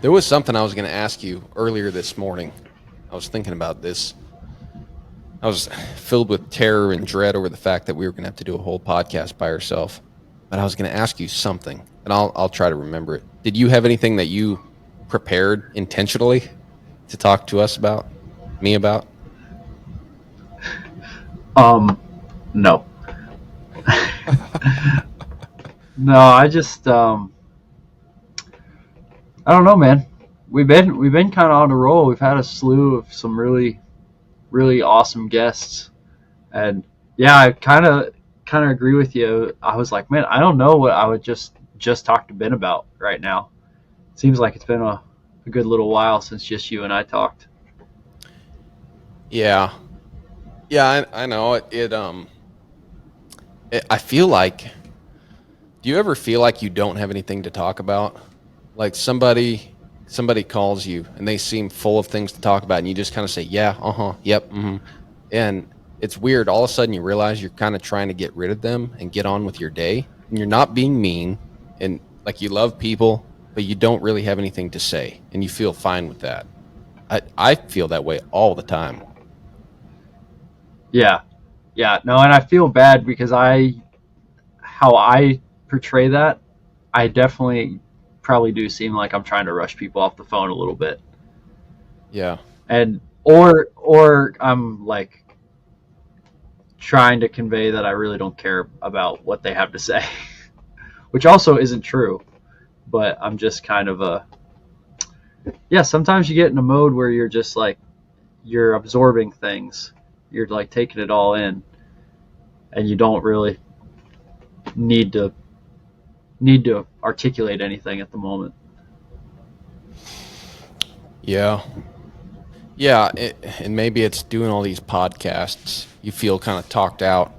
There was something I was going to ask you earlier this morning. I was thinking about this. I was filled with terror and dread over the fact that we were going to have to do a whole podcast by ourselves. But I was going to ask you something, and I'll try to remember it. Did you have anything that you prepared intentionally to talk to us about, me about? No. No, I just I don't know, man. We've been kind of on a roll. We've had a slew of some really awesome guests, and yeah, I kind of agree with you. I was like, man, I don't know what I would just talk to Ben about right now. Seems like it's been a good little while since just you and I talked. Yeah, yeah, I know I feel like. Do you ever feel like you don't have anything to talk about? Like somebody calls you and they seem full of things to talk about, and you just kind of say, "Yeah, yep, and it's weird. All of a sudden, you realize you're kind of trying to get rid of them and get on with your day, and you're not being mean, and like you love people, but you don't really have anything to say, and you feel fine with that. I feel that way all the time. Yeah, yeah, no, and I feel bad because how I portray that, I definitely probably do seem like I'm trying to rush people off the phone a little bit, Yeah, and or I'm like trying to convey that I really don't care about what they have to say, which also isn't true. But I'm just kind of yeah. Sometimes you get in a mode where you're just like you're absorbing things, you're like taking it all in, and you don't really need to articulate anything at the moment. yeah, yeah. And maybe it's doing all these podcasts. You feel kind of talked out,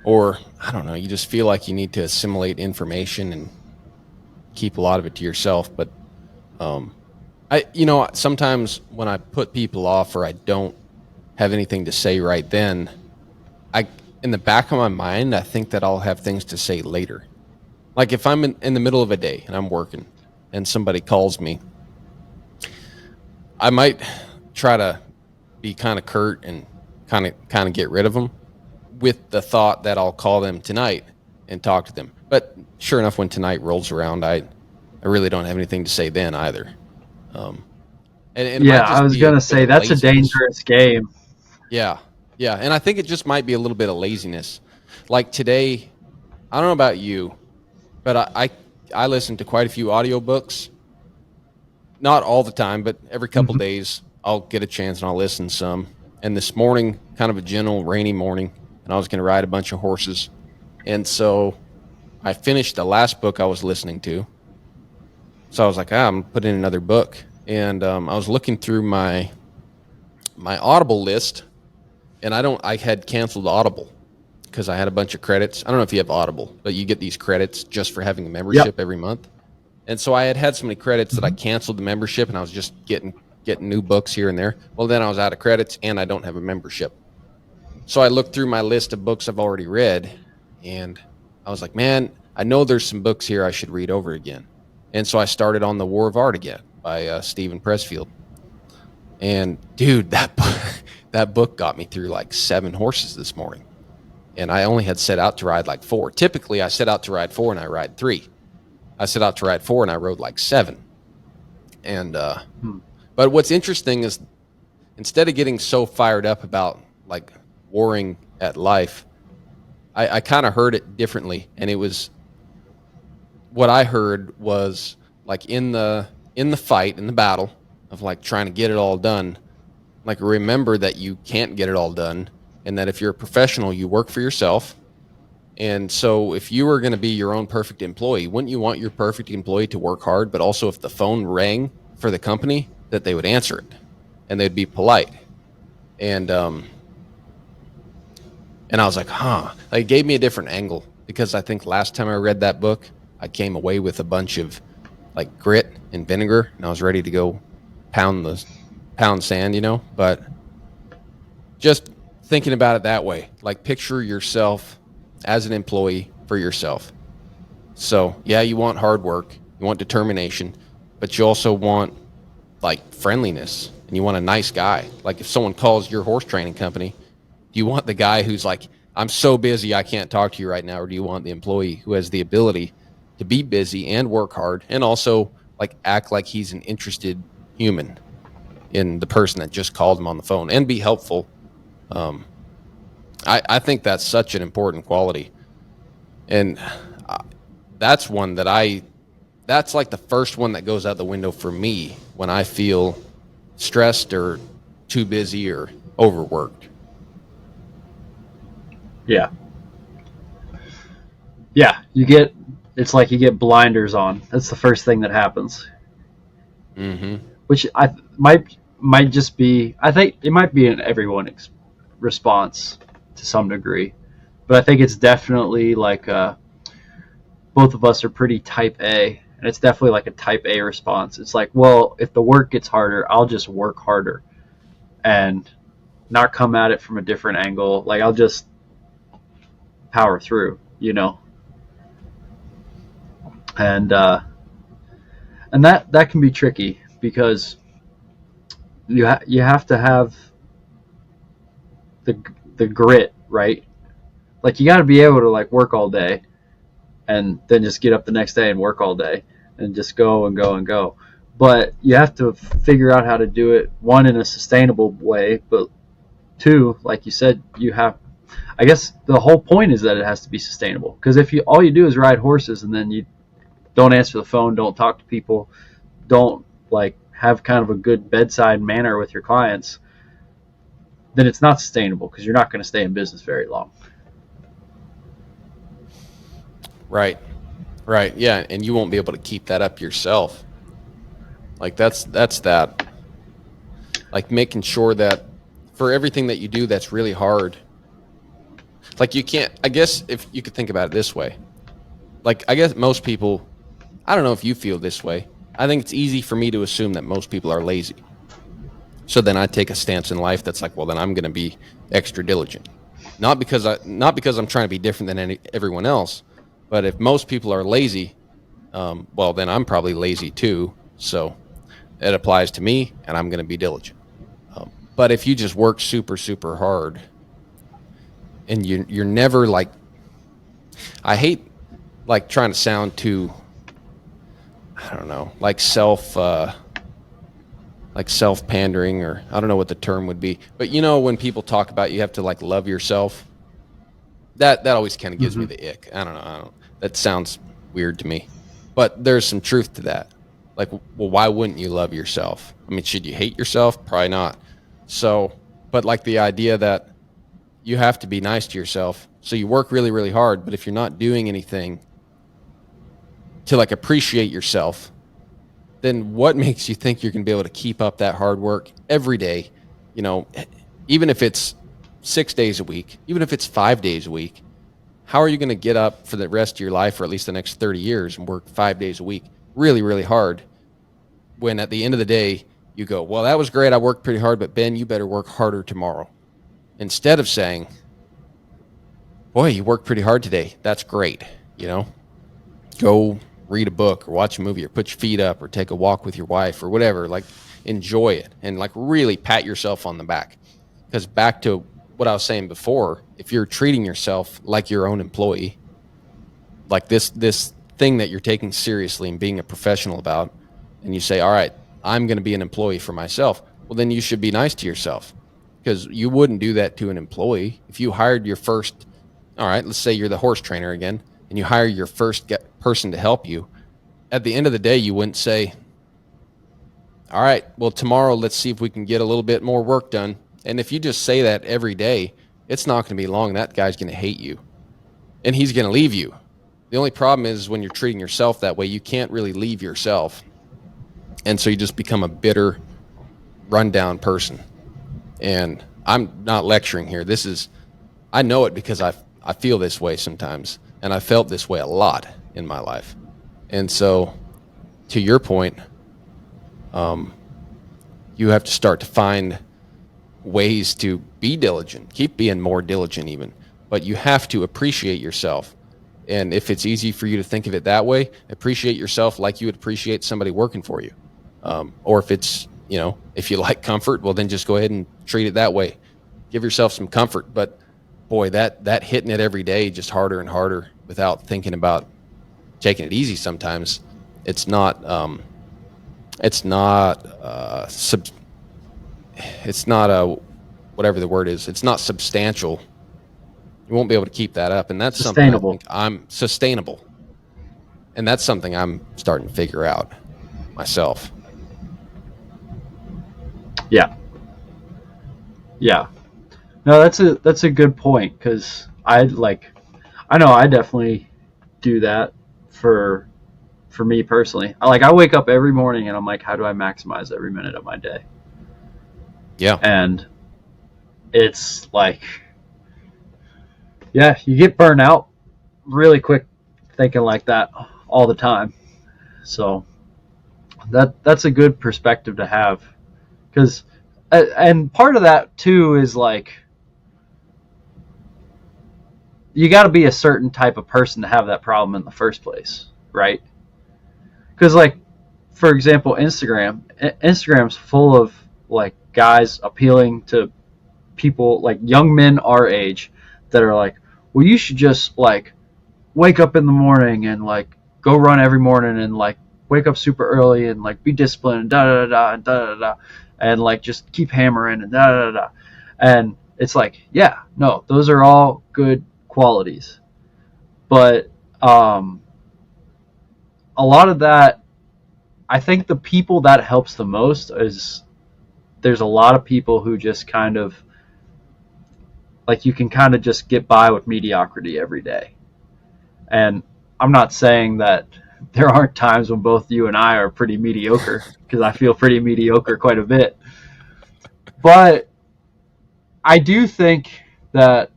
or I don't know. You just feel like you need to assimilate information and keep a lot of it to yourself. But um, sometimes when I put people off or I don't have anything to say right then, I in the back of my mind, I think that I'll have things to say later. Like if I'm in the middle of a day and I'm working and somebody calls me, I might try to be kind of curt and kind of get rid of them with the thought that I'll call them tonight and talk to them. But sure enough, when tonight rolls around, I really don't have anything to say then either. Um, and it Yeah, might I just was be a gonna bit say of that's a laziness. dangerous game. Yeah, yeah, and I think it just might be a little bit of laziness. Like today, I don't know about you, but I listen to quite a few audiobooks. Not all the time, but every couple Mhm. days I'll get a chance and I'll listen some. And this morning, kind of a gentle rainy morning, and I was going to ride a bunch of horses. And so I finished the last book I was listening to. So I was like, I'm gonna put in another book. And I was looking through my Audible list, and I had canceled Audible because I had a bunch of credits. I don't know if you have Audible, but you get these credits just for having a Yep. membership every month. And so I had so many credits that I Mhm. canceled the membership, and I was just getting new books here and there. Well, then I was out of credits, and I don't have a membership. So I looked through my list of books I've already read, and I was like, man, I know there's some books here I should read over again. And so I started on The War of Art again by Stephen Pressfield. And dude, that book got me through like 7 horses this morning, and I only had set out to ride like 4. Typically, I set out to ride 4 and I ride 3. I set out to ride 4 and I rode like 7. And Hmm. but what's interesting is instead of getting so fired up about like warring at life, I kind of heard it differently, and it was what I heard was like in the fight in the battle of like trying to get it all done. Like remember that you can't get it all done, and that if you're a professional, you work for yourself. And so if you were going to be your own perfect employee, wouldn't you want your perfect employee to work hard, but also if the phone rang for the company, that they would answer it and they'd be polite? And and I was like, huh. Like, it gave me a different angle because I think last time I read that book, I came away with a bunch of like grit and vinegar, and I was ready to go pound the pound sand, But just thinking about it that way, like picture yourself as an employee for yourself. So, yeah, you want hard work, you want determination, but you also want like friendliness, and you want a nice guy. Like if someone calls your horse training company, do you want the guy who's like, I'm so busy I can't talk to you right now, or do you want the employee who has the ability to be busy and work hard and also like act like he's an interested human in the person that just called him on the phone and be helpful? um, I think that's such an important quality, and that's one that that's like the first one that goes out the window for me when I feel stressed or too busy or overworked. Yeah. Yeah. It's like you get blinders on. That's the first thing that happens. Mm-hmm. Which might just be, I think it might be an everyone's response to some degree. But I think it's definitely like both of us are pretty type A. And it's definitely like a type A response. It's like, well, if the work gets harder, I'll just work harder and not come at it from a different angle. Like I'll just power through, you know. And that can be tricky because you have to have the the grit, right? Like you got to be able to like work all day and then just get up the next day and work all day and just go and go and go. But you have to figure out how to do it, one, in a sustainable way, but two, like you said, you have, I guess the whole point is that it has to be sustainable. Because if you all you do is ride horses and then you don't answer the phone, don't talk to people, don't like have kind of a good bedside manner with your clients, then it's not sustainable because you're not going to stay in business very long. Right. Right. Yeah. And you won't be able to keep that up yourself. Like that's that. Like making sure that for everything that you do that's really hard. Like you can't, I guess if you could think about it this way. Like I guess most people, I don't know if you feel this way. I think it's easy for me to assume that most people are lazy. So then I take a stance in life that's like, well, then I'm going to be extra diligent. Not because I'm trying to be different than everyone else, but if most people are lazy, well, then I'm probably lazy too. So it applies to me, and I'm going to be diligent. But if you just work super, super hard, and you're never like, I hate like trying to sound too, I don't know, like self pandering, or I don't know what the term would be. But you know, when people talk about you have to like love yourself, that always kind of gives me Mm-hmm. the ick. I don't know. That sounds weird to me, but there's some truth to that. Like, well, why wouldn't you love yourself? I mean, should you hate yourself? Probably not. So, but like the idea that you have to be nice to yourself. So you work really, really hard, but if you're not doing anything to like appreciate yourself, then what makes you think you're going to be able to keep up that hard work every day? You know, even if it's 6 days a week, even if it's 5 days a week, how are you going to get up for the rest of your life, or at least the next 30 years, and work 5 days a week really, really hard, when at the end of the day you go, well, that was great, I worked pretty hard, but Ben, you better work harder tomorrow. Instead of saying, boy, you worked pretty hard today, that's great, you know, go read a book or watch a movie or put your feet up or take a walk with your wife or whatever. Like, enjoy it and like really pat yourself on the back. Because back to what I was saying before, if you're treating yourself like your own employee, like this thing that you're taking seriously and being a professional about, and you say, all right, I'm going to be an employee for myself, well, then you should be nice to yourself, because you wouldn't do that to an employee. If you hired your first, all right, let's say you're the horse trainer again, and you hire your first person to help you, at the end of the day, you wouldn't say, all right, well, tomorrow, let's see if we can get a little bit more work done. And if you just say that every day, it's not going to be long. That guy's going to hate you, and he's going to leave you. The only problem is when you're treating yourself that way, you can't really leave yourself. And so you just become a bitter, rundown person. And I'm not lecturing here. I know it because I feel this way sometimes, and I felt this way a lot in my life. And so, to your point, you have to start to find ways to be diligent, keep being more diligent even, but you have to appreciate yourself. And if it's easy for you to think of it that way, appreciate yourself like you would appreciate somebody working for you. Or if it's, if you like comfort, well, then just go ahead and treat it that way. Give yourself some comfort. But boy, that hitting it every day just harder and harder without thinking about taking it easy sometimes. It's not, it's not, it's not a, whatever the word is, it's not substantial. You won't be able to keep that up. And that's something I Sustainable. think I'm sustainable. And that's something I'm starting to figure out myself. Yeah. Yeah. No, that's a good point, because I know I definitely do that for me personally. I wake up every morning and I'm like, how do I maximize every minute of my day? Yeah. And it's like, yeah, you get burned out really quick thinking like that all the time. So that's a good perspective to have, because and part of that too is like, you got to be a certain type of person to have that problem in the first place, right? Because like, for example, Instagram's full of like guys appealing to people, like young men our age, that are like, well, you should just like wake up in the morning and like go run every morning, and like wake up super early and like be disciplined and da da da da da da, and like just keep hammering and da da da. And it's like, yeah, no, those are all good qualities, but a lot of that, I think the people that helps the most is, there's a lot of people who just kind of like, you can kind of just get by with mediocrity every day. And I'm not saying that there aren't times when both you and I are pretty mediocre, because I feel pretty mediocre quite a bit. But I do think that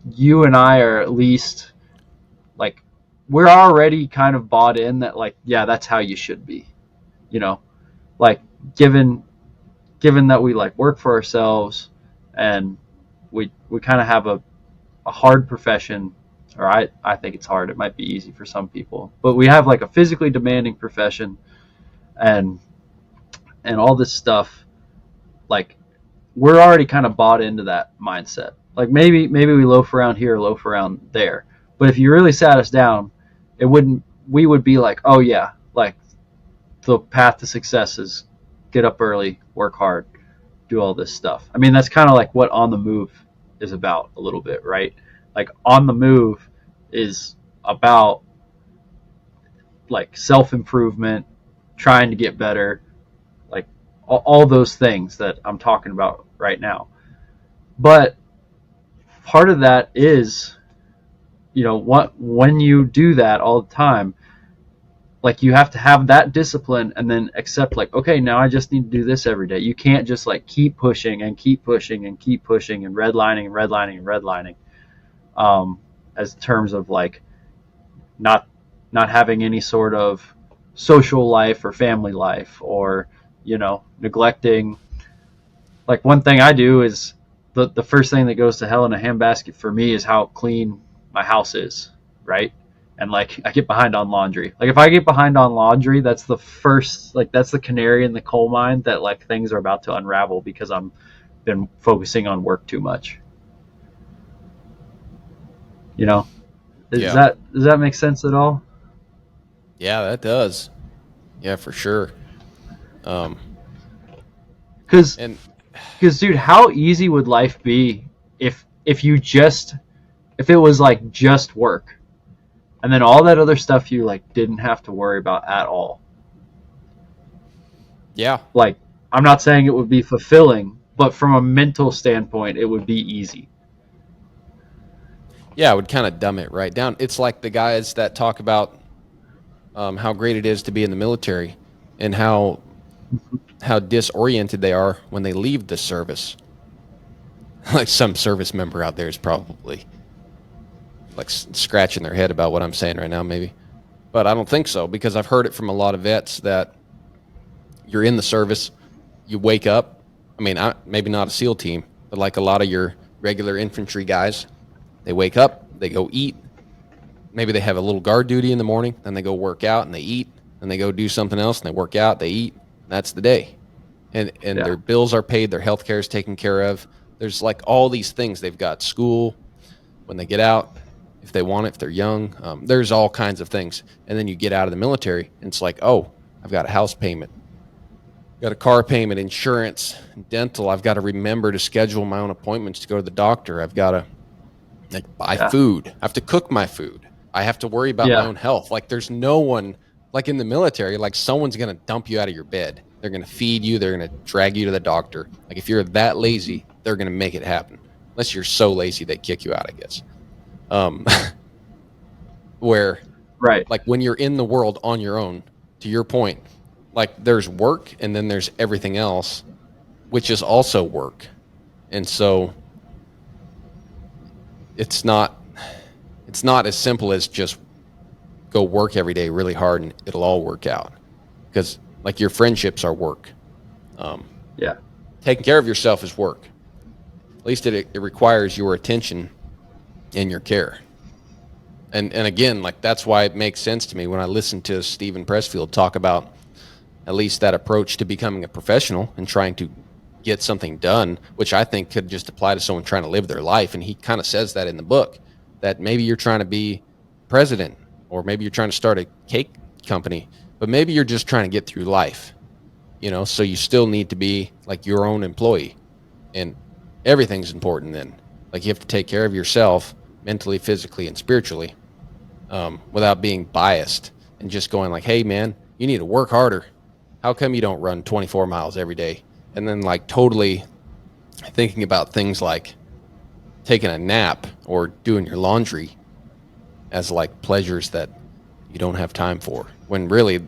you and I are at least like, we're already kind of bought in that, like, yeah, that's how you should be, you know, like, given that we like work for ourselves, and we kind of have a hard profession, or I think it's hard. It might be easy for some people, but we have like a physically demanding profession, and all this stuff. Like, we're already kind of bought into that mindset. Like, maybe we loaf around here, loaf around there, but if you really sat us down, we would be like, oh yeah, like, the path to success is get up early, work hard, do all this stuff. I mean, that's kind of like what On the Move is about a little bit, right? Like, On the Move is about like self-improvement, trying to get better, like all those things that I'm talking about right now. But part of that is, when you do that all the time, like, you have to have that discipline, and then accept, like, okay, now I just need to do this every day. You can't just like keep pushing and keep pushing and keep pushing and redlining and redlining and redlining, as terms of like not having any sort of social life or family life, or neglecting. Like, one thing I do is, the first thing that goes to hell in a handbasket for me is how clean my house is, right? And like, I get behind on laundry. Like, if I get behind on laundry, that's the first, like, that's the canary in the coal mine that like things are about to unravel, because I'm been focusing on work too much. Yeah. Does that make sense at all? Yeah, that does. Yeah, for sure. Um, Because and dude, how easy would life be if it was like just work, and then all that other stuff you like didn't have to worry about at all? yeah, Like, I'm not saying it would be fulfilling, but from a mental standpoint, it would be easy. yeah, I would kind of dumb it right down. It's like the guys that talk about how great it is to be in the military, and how disoriented they are when they leave the service. Like, some service member out there is probably like scratching their head about what I'm saying right now, maybe. But I don't think so, because I've heard it from a lot of vets that you're in the service, you wake up. I mean, maybe not a SEAL team, but like a lot of your regular infantry guys, they wake up, they go eat. Maybe they have a little guard duty in the morning, then they go work out and they eat, and they go do something else and they work out, they eat. That's the day. And Yeah. their bills are paid, their health care is taken care of. There's like all these things. They've got school when they get out, if they want it, if they're young. There's all kinds of things. And then you get out of the military, and it's like, oh, I've got a house payment, got a car payment, insurance, dental. I've got to remember to schedule my own appointments to go to the doctor. I've got to like buy food. I have to cook my food. I have to worry about my own health. Like there's no one like in the military, like someone's going to dump you out of your bed. They're going to feed you. They're going to drag you to the doctor. Like if you're that lazy, they're going to make it happen. Unless you're so lazy, they kick you out, I guess. Where Right. like when you're in the world on your own, to your point, like there's work and then there's everything else, which is also work. And so it's not as simple as just go work every day really hard and it'll all work out. Because like your friendships are work. Yeah. Taking care of yourself is work. At least it requires your attention and your care. And again, like that's why it makes sense to me when I listen to Stephen Pressfield talk about at least that approach to becoming a professional and trying to get something done, which I think could just apply to someone trying to live their life. And he kind of says that in the book, that maybe you're trying to be president, or maybe you're trying to start a cake company, but maybe you're just trying to get through life, so you still need to be like your own employee, and everything's important then. Like you have to take care of yourself mentally, physically, and spiritually, without being biased and just going like, hey man, you need to work harder. How come you don't run 24 miles every day? And then like totally thinking about things like taking a nap or doing your laundry as like pleasures that you don't have time for, when really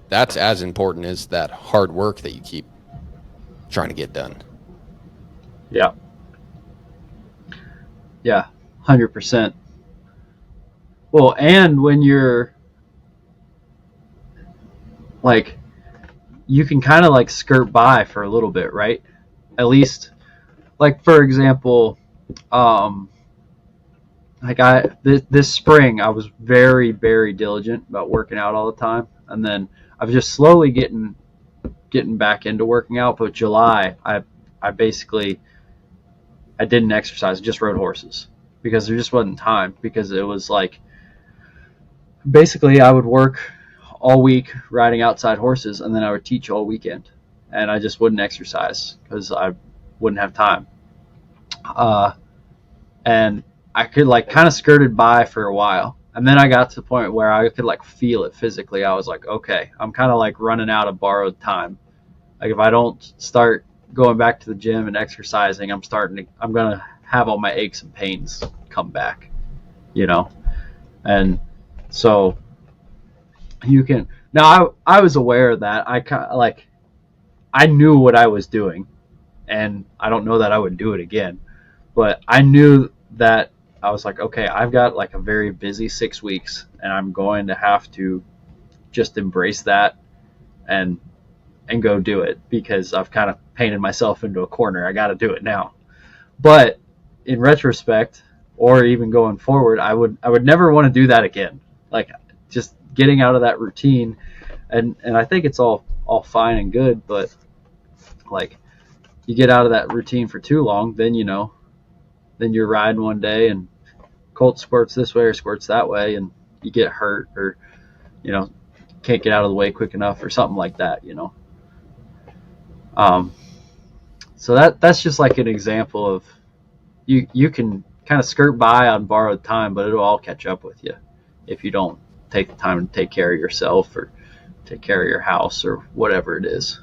that's as important as that hard work that you keep trying to get done. Yeah. Yeah. 100%. Well, and when you're like, you can kind of like skirt by for a little bit, right? At least, like for example, like this spring I was very, very diligent about working out all the time, and then I've just slowly getting back into working out. But July, I basically I didn't exercise, I just rode horses because there just wasn't time, because it was like basically I would work all week riding outside horses, and then I would teach all weekend, and I just wouldn't exercise because I wouldn't have time. And I could like kind of skirted by for a while, and then I got to the point where I could like feel it physically. I was like, okay, I'm kind of like running out of borrowed time. Like if I don't start going back to the gym and exercising, I'm gonna have all my aches and pains come back, and so you can now. I was aware of that. I kind of like I knew what I was doing, and I don't know that I would do it again, but I knew that I was like, okay, I've got like a very busy 6 weeks, and I'm going to have to just embrace that and go do it, because I've kind of painted myself into a corner. I got to do it now. But in retrospect, or even going forward, I would never want to do that again. Like just getting out of that routine, and I think it's all fine and good, but like you get out of that routine for too long, then then you're riding one day and colt squirts this way or squirts that way, and you get hurt, or can't get out of the way quick enough, or something like that. So that's just like an example of you can kind of skirt by on borrowed time, but it'll all catch up with you if you don't take the time to take care of yourself or take care of your house or whatever it is.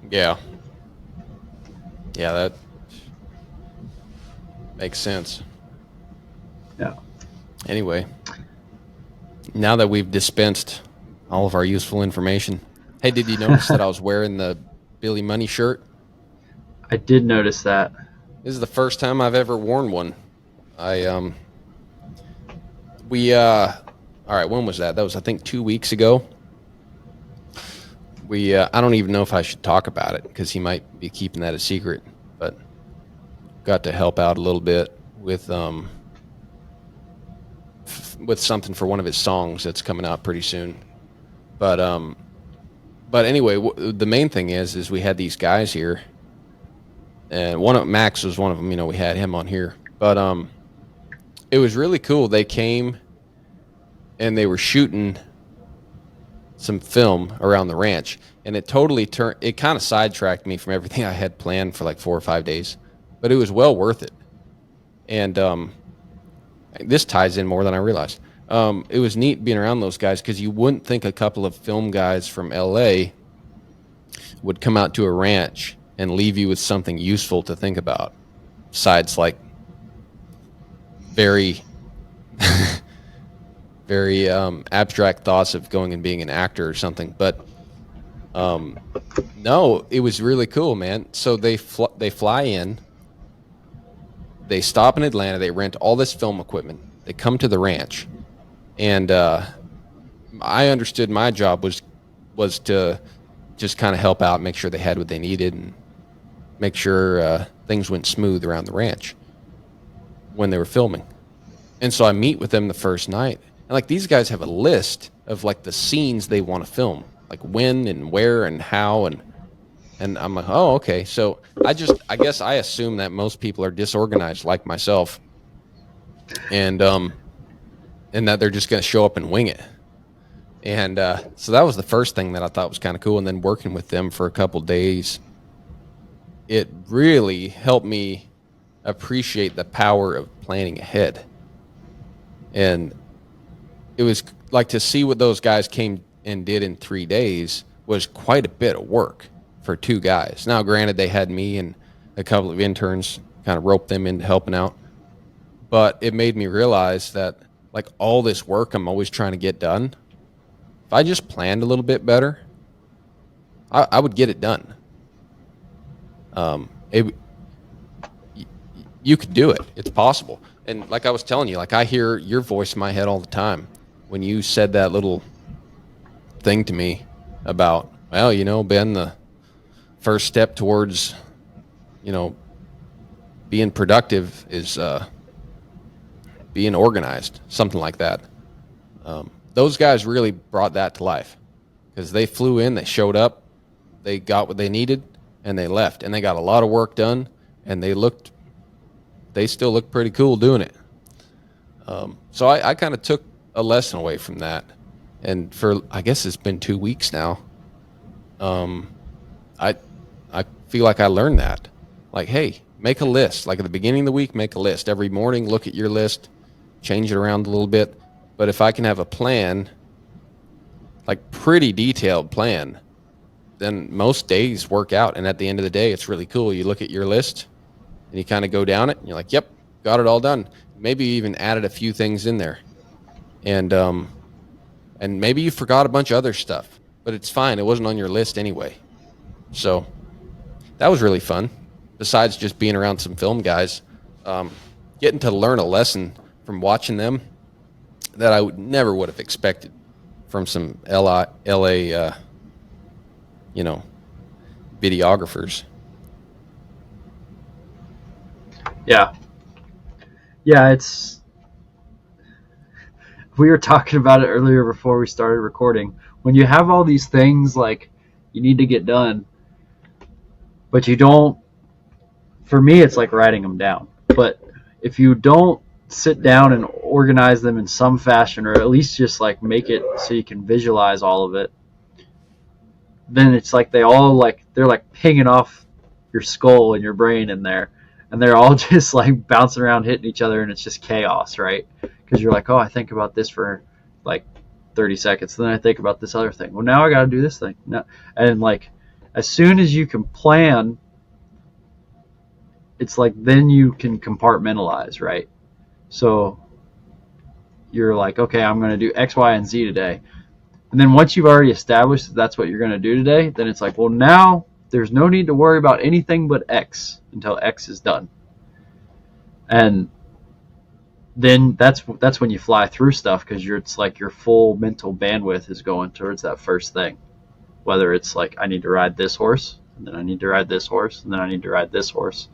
Yeah, that makes sense. Yeah. Anyway, now that we've dispensed all of our useful information, hey, did you notice that I was wearing the Billy Money shirt? I did notice that. This is the first time I've ever worn one. All right, when was that? That was, I think, 2 weeks ago. I don't even know if I should talk about it because he might be keeping that a secret, but got to help out a little bit with something for one of his songs that's coming out pretty soon. But but anyway, the main thing is we had these guys here, and one of Max was one of them. You know, we had him on here, but it was really cool. They came and they were shooting some film around the ranch, and it totally turned. It kind of sidetracked me from everything I had planned for like 4 or 5 days, but it was well worth it. And this ties in more than I realized. It was neat being around those guys because you wouldn't think a couple of film guys from LA would come out to a ranch and leave you with something useful to think about, besides like very, very abstract thoughts of going and being an actor or something. But no, it was really cool, man. So they fly in, they stop in Atlanta, they rent all this film equipment, they come to the ranch, and I understood my job was to just kind of help out, make sure they had what they needed, and make sure things went smooth around the ranch when they were filming. And so I meet with them the first night, and like these guys have a list of like the scenes they want to film, like when and where and how, and I'm like, oh, okay. So I guess I assume that most people are disorganized like myself, and that they're just going to show up and wing it. And so that was the first thing that I thought was kind of cool. And then working with them for a couple days, it really helped me appreciate the power of planning ahead. And it was like to see what those guys came and did in 3 days was quite a bit of work for two guys. Now, granted, they had me and a couple of interns kind of roped them into helping out. But it made me realize that like all this work I'm always trying to get done, if I just planned a little bit better, I would get it done. You could do it. It's possible. And like I was telling you, like I hear your voice in my head all the time when you said that little thing to me about, well, you know, Ben, the first step towards, you know, being productive is being organized, something like that. Those guys really brought that to life because they flew in, they showed up, they got what they needed, and they left. And they got a lot of work done, and they still look pretty cool doing it. So I kind of took a lesson away from that. And for, I guess it's been 2 weeks now, I feel like I learned that. Like, hey, make a list. Like at the beginning of the week, make a list. Every morning, look at your list, change it around a little bit. But if I can have a plan, like pretty detailed plan, then most days work out. And at the end of the day, it's really cool. You look at your list and you kind of go down it and you're like, yep, got it all done. Maybe you even added a few things in there. And maybe you forgot a bunch of other stuff, but it's fine. It wasn't on your list anyway. So that was really fun. Besides just being around some film guys, getting to learn a lesson from watching them that I never would have expected from some LA videographers. Yeah. Yeah, we were talking about it earlier before we started recording. When you have all these things like you need to get done, but you don't, for me, it's like writing them down. But if you don't sit down and organize them in some fashion, or at least just like make it so you can visualize all of it, then it's like they're like pinging off your skull and your brain in there, and they're all just like bouncing around, hitting each other, and it's just chaos, right? Because you're like, oh, I think about this for like 30 seconds, then I think about this other thing. Well, now I got to do this thing. No. And like, as soon as you can plan, it's like then you can compartmentalize, right? So you're like, okay, I'm going to do X, Y, and Z today. And then once you've already established that that's what you're going to do today, then it's like, well, now there's no need to worry about anything but X until X is done. And then that's when you fly through stuff, because it's like your full mental bandwidth is going towards that first thing. Whether it's like, I need to ride this horse, and then I need to ride this horse, and then I need to ride this horse.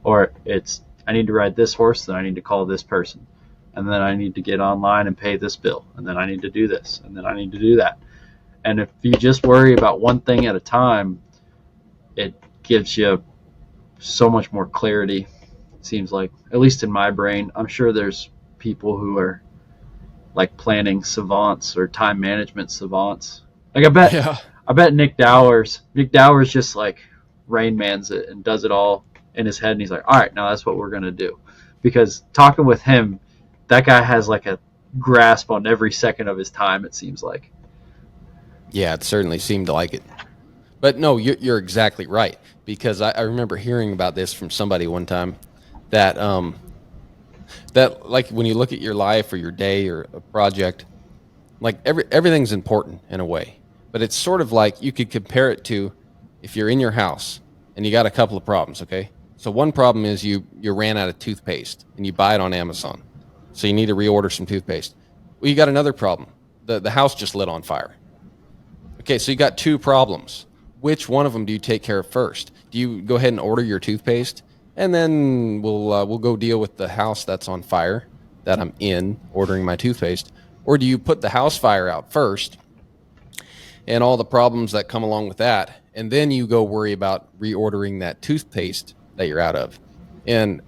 Or it's, I need to ride this horse, then I need to call this person. And then I need to get online and pay this bill. And then I need to do this. And then I need to do that. And if you just worry about one thing at a time, it gives you so much more clarity, it seems like, at least in my brain. I'm sure there's people who are like planning savants or time management savants. Like Yeah. I bet Nick Dowers just like Rain Mans it and does it all in his head, and he's like, all right, now that's what we're gonna do. Because talking with him, that guy has like a grasp on every second of his time, it seems like. Yeah, it certainly seemed like it. But no, you're exactly right, because I remember hearing about this from somebody one time that that like when you look at your life or your day or a project, like everything's important in a way, but it's sort of like you could compare it to if you're in your house and you got a couple of problems. Okay, so one problem is you ran out of toothpaste and you buy it on Amazon, so you need to reorder some toothpaste. Well, you got another problem. The house just lit on fire. Okay, so you got two problems. Which one of them do you take care of first? Do you go ahead and order your toothpaste, and then we'll go deal with the house that's on fire that I'm in ordering my toothpaste, or do you put the house fire out first and all the problems that come along with that, and then you go worry about reordering that toothpaste that you're out of? And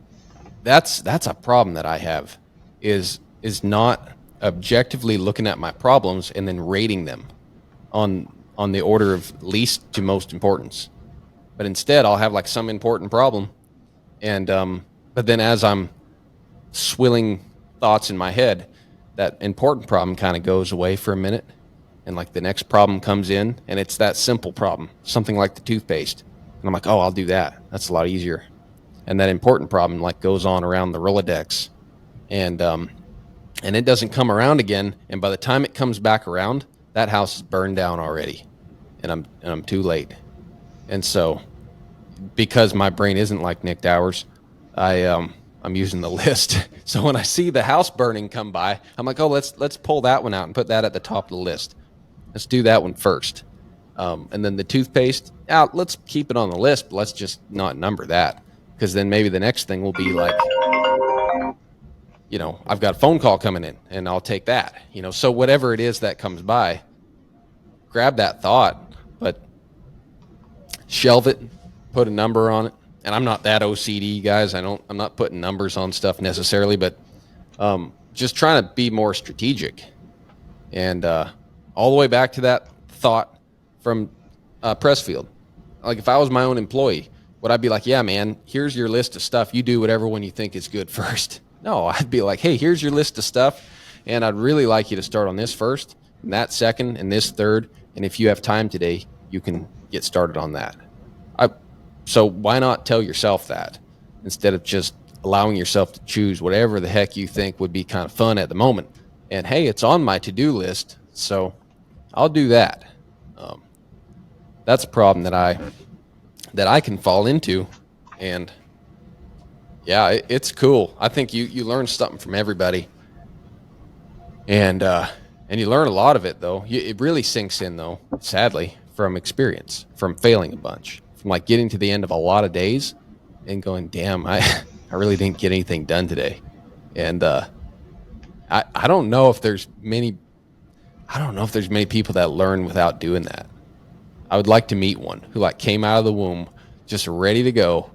that's a problem that I have is not objectively looking at my problems and then rating them on the order of least to most importance. But instead, I'll have like some important problem, and but then as I'm swilling thoughts in my head, that important problem kind of goes away for a minute, and like the next problem comes in, and it's that simple problem, something like the toothpaste, and I'm like, oh, I'll do that. That's a lot easier. And that important problem like goes on around the Rolodex, and it doesn't come around again. And by the time it comes back around, that house is burned down already, and I'm too late. And so, because my brain isn't like Nick Dowers, I'm using the list. So when I see the house burning come by, I'm like, oh, let's pull that one out and put that at the top of the list. Let's do that one first. And then the toothpaste, let's keep it on the list, but let's just not number that, because then maybe the next thing will be like, I've got a phone call coming in, and I'll take that. So whatever it is that comes by, grab that thought, but shelve it, put a number on it. And I'm not that OCD, guys. I'm not putting numbers on stuff necessarily, but just trying to be more strategic. And all the way back to that thought from Pressfield. Like, if I was my own employee, would I be like, yeah, man, here's your list of stuff. You do whatever one you think is good first. No, I'd be like, hey, here's your list of stuff, and I'd really like you to start on this first, and that second, and this third. And if you have time today, you can get started on that. So why not tell yourself that instead of just allowing yourself to choose whatever the heck you think would be kind of fun at the moment? And hey, it's on my to-do list, so I'll do that. That's a problem that I can fall into, and yeah, it's cool. I think you learn something from everybody, and you learn a lot of it though. It really sinks in though, sadly, from experience, from failing a bunch, from like getting to the end of a lot of days and going, damn, I really didn't get anything done today. And I don't know if there's many people that learn without doing that. I would like to meet one who like came out of the womb just ready to go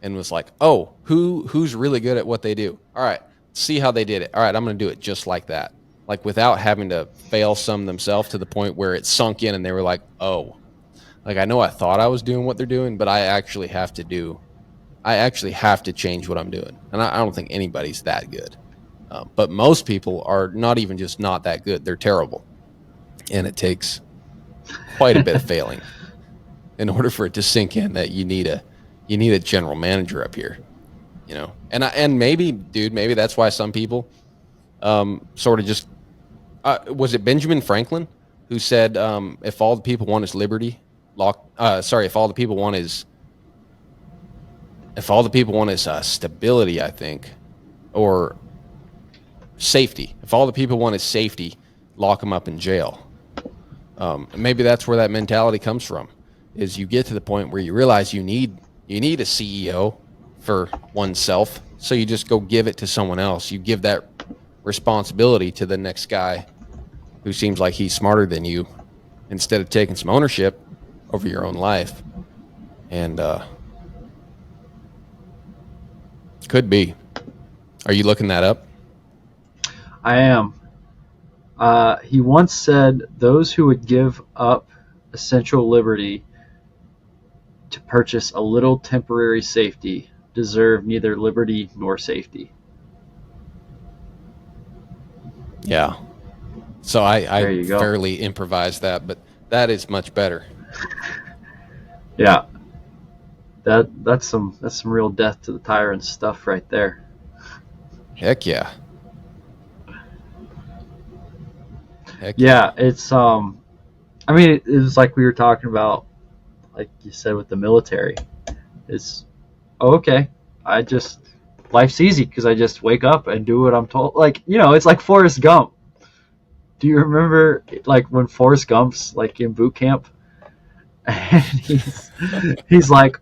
and was like, oh, who's really good at what they do? All right, see how they did it. All right, I'm going to do it just like that. Like, without having to fail some themselves to the point where it sunk in and they were like, oh, like, I know I thought I was doing what they're doing, but I actually have to change what I'm doing. And I don't think anybody's that good. But most people are not even just not that good. They're terrible. And it takes quite a bit of failing in order for it to sink in that you need a general manager up here, and maybe that's why some people sort of just was it Benjamin Franklin who said, if all the people want is liberty, if all the people want is stability, I think, or safety. If all the people want is safety, lock them up in jail. Maybe that's where that mentality comes from, is you get to the point where you realize you need a CEO for oneself. So you just go give it to someone else. You give that responsibility to the next guy who seems like he's smarter than you, instead of taking some ownership over your own life. And could be. Are you looking that up? I am. He once said, "Those who would give up essential liberty to purchase a little temporary safety deserve neither liberty nor safety." Yeah. So There I you go. fairly improvised that, but that is much better. Yeah, that's some real death to the tyrant stuff right there. Heck yeah. Heck Yeah, yeah. it's I mean, it was like we were talking about, like you said with the military. It's okay. I just life's easy because I just wake up and do what I'm told. Like, it's like Forrest Gump. Do you remember like when Forrest Gump's like in boot camp and he's like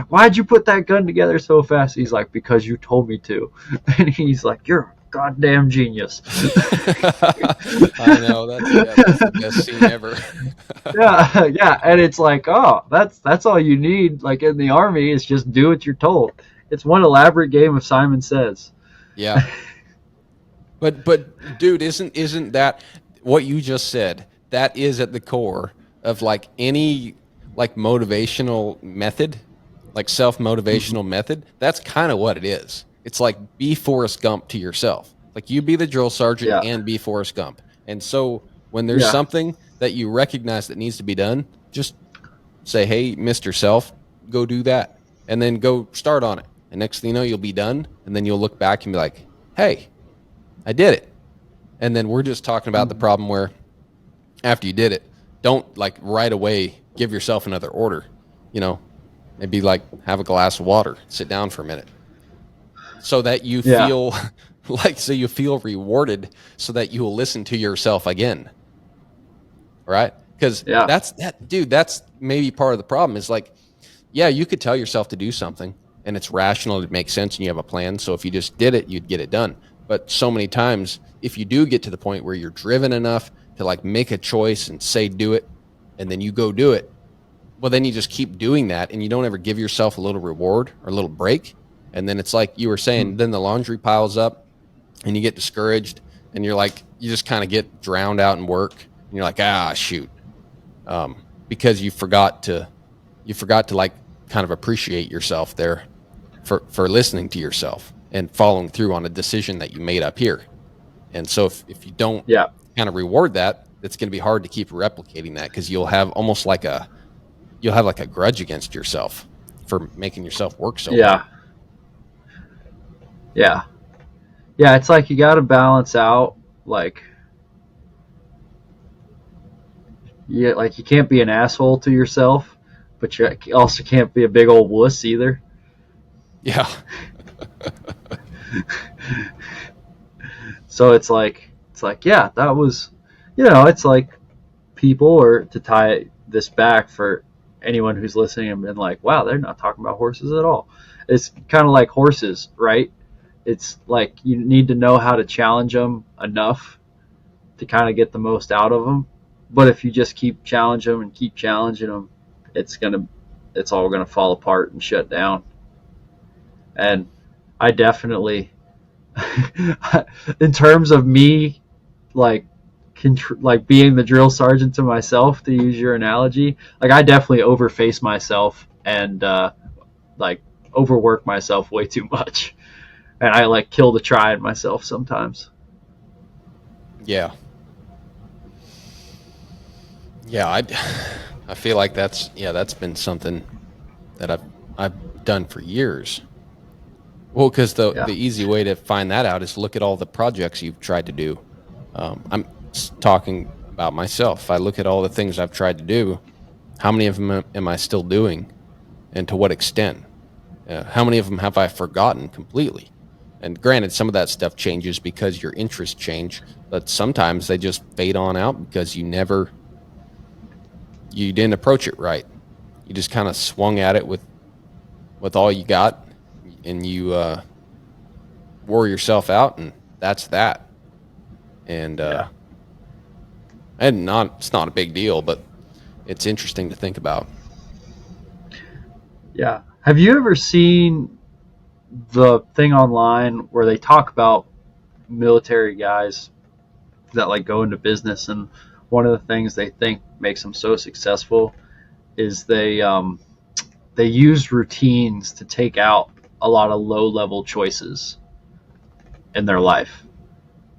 why'd you put that gun together so fast? He's like, because you told me to. And he's like, you're a goddamn genius. I know that's the best scene ever. Yeah, and it's like, oh, that's all you need. Like in the army, is just do what you're told. It's one elaborate game of Simon Says. Yeah. But dude, isn't that what you just said? That is at the core of like any like motivational method, like self-motivational method. That's kind of what it is. It's like be Forrest Gump to yourself. Like you be the drill sergeant Yeah, and be Forrest Gump. And so when there's yeah, something that you recognize that needs to be done, just say, "Hey, Mr. Self, go do that." And then go start on it. And next thing you know, you'll be done, and then you'll look back and be like, "Hey, I did it." And then we're just talking about the mhm, problem where after you did it, don't like right away give yourself another order. You know, maybe like have a glass of water, sit down for a minute so that you yeah, feel so you feel rewarded so that you will listen to yourself again. Right? Because yeah, that's maybe part of the problem is like, yeah, you could tell yourself to do something and it's rational, it makes sense, and you have a plan. So if you just did it, you'd get it done. But so many times, if you do get to the point where you're driven enough to like make a choice and say do it, and then you go do it, well, then you just keep doing that and you don't ever give yourself a little reward or a little break. And then it's like you were saying, mm, then the laundry piles up and you get discouraged and you're like, you just kind of get drowned out in work and you're like, shoot. Because you forgot to like kind of appreciate yourself there for listening to yourself and following through on a decision that you made up here. And so if you don't yeah, kind of reward that, it's going to be hard to keep replicating that because you'll have like a grudge against yourself for making yourself work so hard. yeah, yeah, yeah. It's like you got to balance out, like, like you can't be an asshole to yourself, but you also can't be a big old wuss either. Yeah. So it's like, yeah, that was, it's like people, or to tie this back for anyone who's listening and been like, wow, they're not talking about horses at all. It's kind of like horses, right? It's like you need to know how to challenge them enough to kind of get the most out of them. But if you just keep challenging them and keep challenging them, it's all gonna fall apart and shut down. And I definitely, in terms of me, like like being the drill sergeant to myself, to use your analogy, like I definitely overface myself and like overwork myself way too much, and I like kill the try in myself sometimes. Yeah. Yeah. I feel like that's been something that I've done for years. Well, because the Yeah, easy way to find that out is look at all the projects you've tried to do. I'm talking about myself. I look at all the things I've tried to do. How many of them am I still doing, and to what extent? How many of them have I forgotten completely? And granted, some of that stuff changes because your interests change, but sometimes they just fade on out because you didn't approach it right. You just kind of swung at it with all you got, and you wore yourself out, and that's that. And Yeah. it's not a big deal, but it's interesting to think about. Yeah. Have you ever seen the thing online where they talk about military guys that like go into business, and one of the things they think makes them so successful is they use routines to take out a lot of low level choices in their life,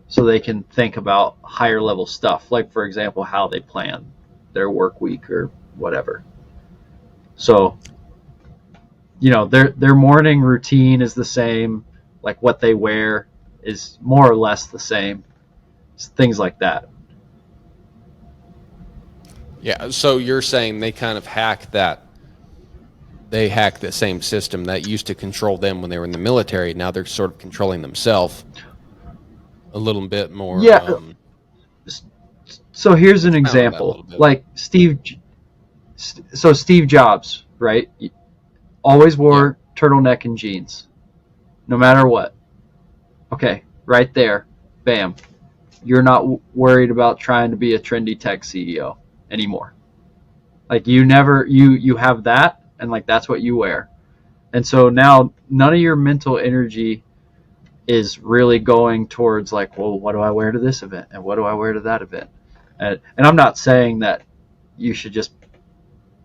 so they can think about higher level stuff, like for example how they plan their work week or whatever. So their morning routine is the same, like what they wear is more or less the same, things like that. Yeah. So you're saying they kind of hack that. They hack the same system that used to control them when they were in the military. Now they're sort of controlling themselves a little bit more. Yeah. So here's an Expound on that a example, little bit. like Steve Jobs, right? Always Yeah. wore turtleneck and jeans, no matter what. Okay, right there, bam. You're not worried about trying to be a trendy tech CEO anymore. Like you have that, and like that's what you wear. And so now none of your mental energy is really going towards like, well, what do I wear to this event, and what do I wear to that event? And I'm not saying that you should just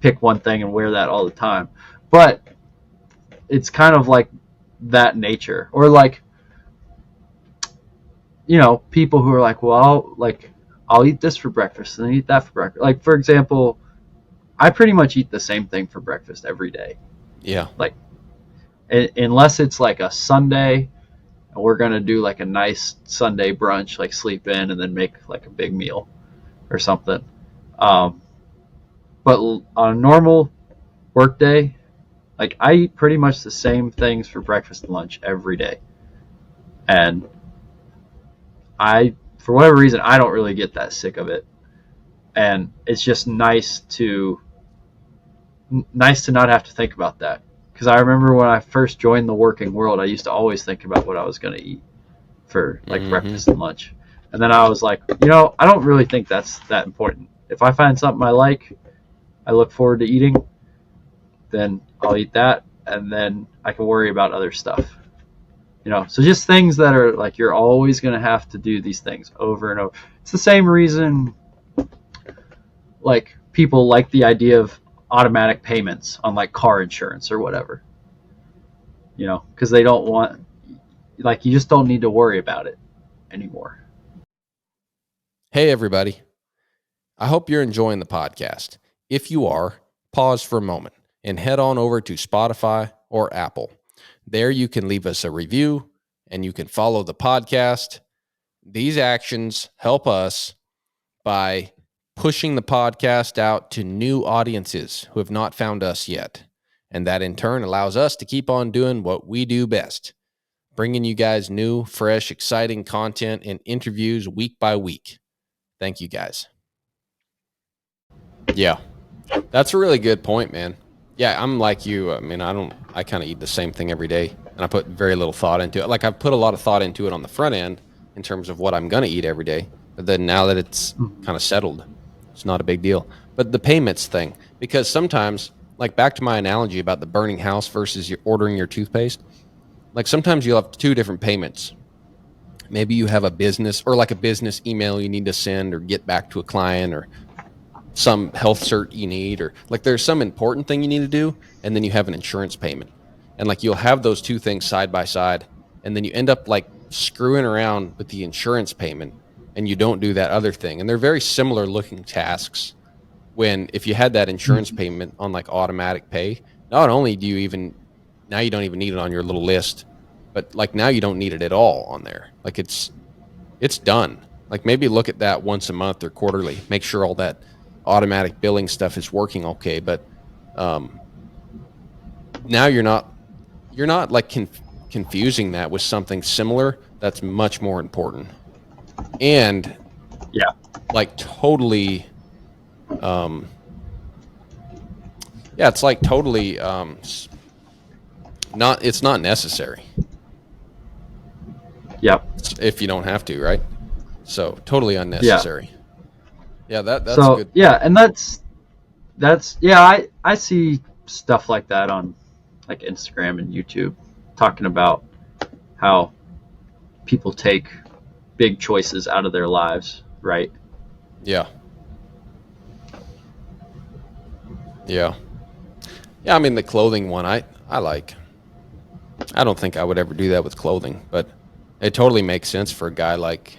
pick one thing and wear that all the time, but it's kind of like that nature. Or like, people who are like, well, I'll eat this for breakfast and then eat that for breakfast. Like, for example, I pretty much eat the same thing for breakfast every day. Yeah. Like, unless it's like a Sunday and we're going to do like a nice Sunday brunch, like sleep in and then make like a big meal or something. But on a normal work day, like I eat pretty much the same things for breakfast and lunch every day. And for whatever reason, I don't really get that sick of it. And it's just nice to not have to think about that. Because I remember when I first joined the working world, I used to always think about what I was going to eat for like breakfast and lunch. And then I was like, I don't really think that's that important. If I find something I like, I look forward to eating, then I'll eat that, and then I can worry about other stuff. So just things that are like you're always going to have to do these things over and over. It's the same reason like people like the idea of automatic payments on like car insurance or whatever. Because they don't want, like, you just don't need to worry about it anymore. Hey, everybody. I hope you're enjoying the podcast. If you are, pause for a moment and head on over to Spotify or Apple. There you can leave us a review and you can follow the podcast. These actions help us by pushing the podcast out to new audiences who have not found us yet. And that in turn allows us to keep on doing what we do best, bringing you guys new, fresh, exciting content and interviews week by week. Thank you guys. Yeah, that's a really good point, man. Yeah, I'm like you. I mean, I kind of eat the same thing every day, and I put very little thought into it. Like, I've put a lot of thought into it on the front end in terms of what I'm going to eat every day. But then now that it's kind of settled, it's not a big deal. But the payments thing, because sometimes, like back to my analogy about the burning house versus your ordering your toothpaste, like sometimes you'll have two different payments. Maybe you have a business or like a business email you need to send or get back to a client, or some health cert you need, or like there's some important thing you need to do, and then you have an insurance payment, and like you'll have those two things side by side, and then you end up like screwing around with the insurance payment and you don't do that other thing. And they're very similar looking tasks. When if you had that insurance payment on like automatic pay, not only do you even now you don't even need it on your little list, but like now you don't need it at all on there. Like it's done. Like maybe look at that once a month or quarterly, make sure all that automatic billing stuff is working okay. But now you're not like confusing that with something similar that's much more important and Yeah. like totally yeah, it's like totally It's not necessary Yep. if you don't have to, right? So totally Yeah. unnecessary. Yeah, that's a So good yeah, point. and that's yeah. I see stuff like that on like Instagram and YouTube, talking about how people take big choices out of their lives, right? Yeah, yeah, yeah. I mean, the clothing one, I like. I don't think I would ever do that with clothing, but it totally makes sense for a guy like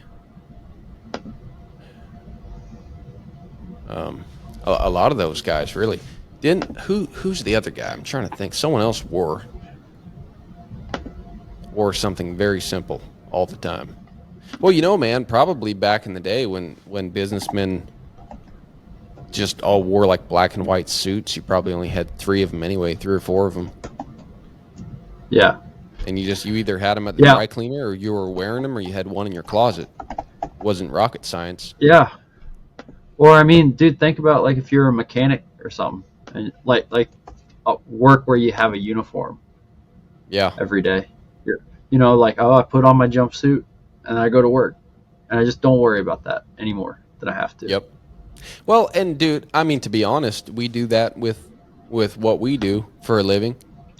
um, a lot of those guys. Really, didn't who's the other guy? I'm trying to think. Someone else wore something very simple all the time. Well, man, probably back in the day when businessmen just all wore like black and white suits, you probably only had three of them anyway, three or four of them, Yeah. and you either had them at the Yeah. dry cleaner or you were wearing them or you had one in your closet. It wasn't rocket science. Yeah. Or I mean, dude, think about like if you're a mechanic or something, and like work where you have a uniform Yeah. every day. You're, like, oh, I put on my jumpsuit and I go to work, and I just don't worry about that anymore than I have to. Yep. Well, and dude, I mean, to be honest, we do that with what we do for a living,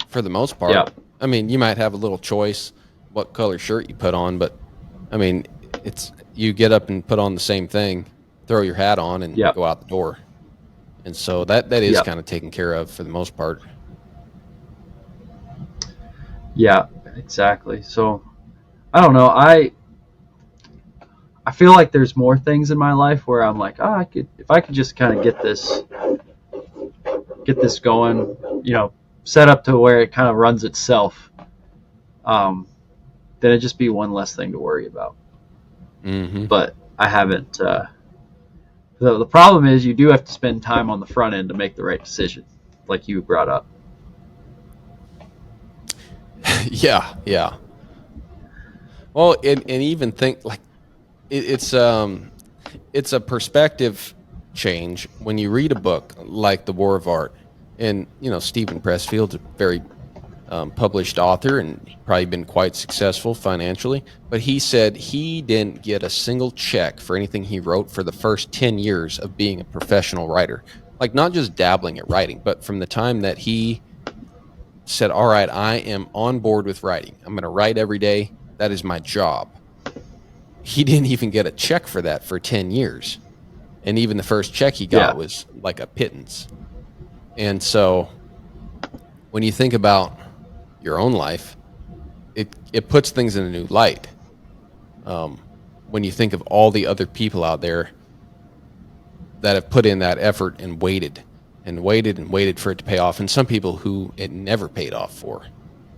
for the most Yeah. part. I mean, you might have a little choice what color shirt you put on, but I mean, it's you get up and put on the same thing, throw your hat on, and Yep. go out the door. And so that is Yep. kind of taken care of for the most part. Yeah. Exactly. So I don't know. I feel like there's more things in my life where I'm like, oh, I could if I could just kind of get this going, set up to where it kind of runs itself. Um, then it'd just be one less thing to worry about. Hmm. But I haven't. The problem is you do have to spend time on the front end to make the right decision, like you brought up. Yeah, yeah. Well, and even think like it's a perspective change when you read a book like The War of Art, and Stephen Pressfield's a very published author and probably been quite successful financially. But he said he didn't get a single check for anything he wrote for the first 10 years of being a professional writer. Like, not just dabbling at writing, but from the time that he said, all right, I am on board with writing. I'm going to write every day. That is my job. He didn't even get a check for that for 10 years. And even the first check he got Yeah, was like a pittance. And so when you think about your own life, it puts things in a new light. When you think of all the other people out there that have put in that effort and waited and waited and waited for it to pay off, and some people who it never paid off for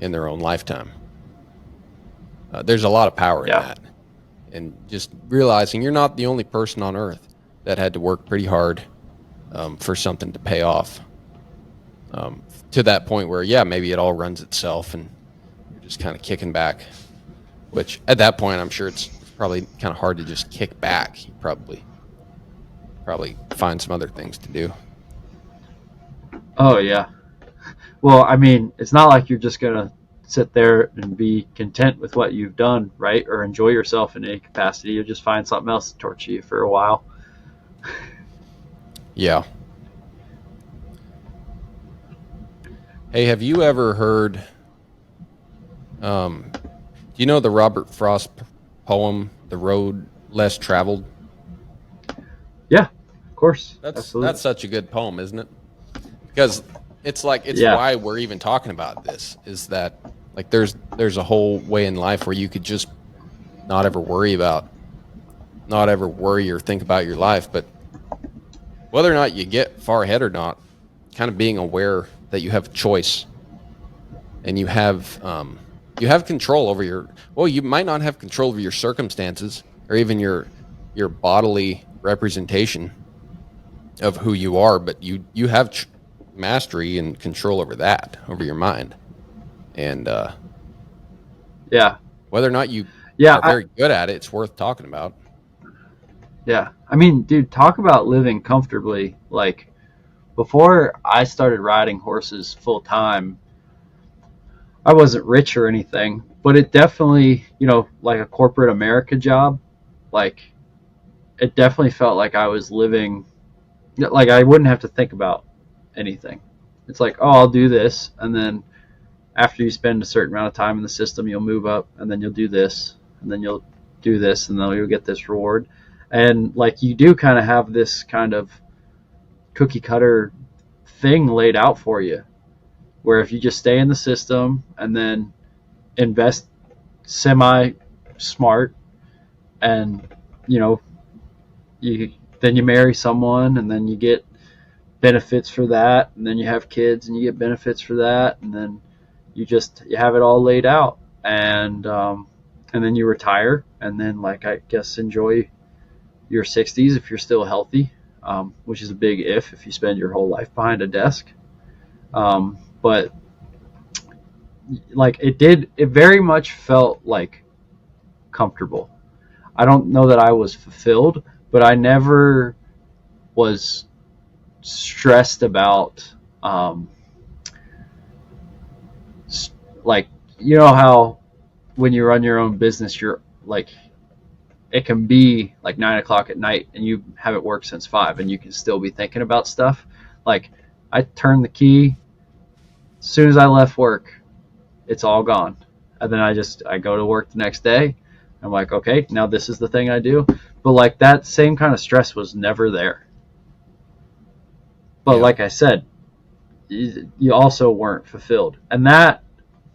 in their own lifetime. There's a lot of power in yeah, that. And just realizing you're not the only person on earth that had to work pretty hard for something to pay off to that point where, yeah, maybe it all runs itself and you're just kind of kicking back, which at that point, I'm sure it's probably kind of hard to just kick back. You probably find some other things to do. oh yeah. Well, I mean, it's not like you're just gonna sit there and be content with what you've done, right? Or enjoy yourself in any capacity. You'll just find something else to torture you for a while. Yeah. Hey, have you ever heard, do you know the Robert Frost poem, The Road Less Traveled? Yeah, of course, That's absolutely. such a good poem, isn't it? Because it's Yeah, why we're even talking about this, is that like there's a whole way in life where you could just not ever worry or think about your life, but whether or not you get far ahead or not, kind of being aware that you have a choice and you have control over you might not have control over your circumstances or even your bodily representation of who you are, but you have mastery and control over that, over your mind. And yeah, whether or not you yeah, are very good at it, it's worth talking about. yeah. I mean, dude, talk about living comfortably. Like before I started riding horses full time, I wasn't rich or anything, but it definitely, like a corporate America job, like it definitely felt like I was living, like I wouldn't have to think about anything. It's like, oh, I'll do this, and then after you spend a certain amount of time in the system, you'll move up, and then you'll do this, and then you'll do this, and then you'll get this reward. And like you do kind of have this kind of cookie cutter thing laid out for you, where if you just stay in the system and then invest semi smart, and you know you then you marry someone, and then you get benefits for that, and then you have kids and you get benefits for that, and then you have it all laid out, and then you retire, and then like I guess enjoy your 60s if you're still healthy, which is a big if you spend your whole life behind a desk. But like it very much felt like comfortable. I don't know that I was fulfilled, but I never was stressed about like how when you run your own business, you're like it can be like 9 o'clock at night and you haven't worked since 5 and you can still be thinking about stuff. Like I turned the key as soon as I left work, it's all gone. And then I go to work the next day. I'm like, okay, now this is the thing I do. But like that same kind of stress was never there. But Yeah. like I said, you also weren't fulfilled. And that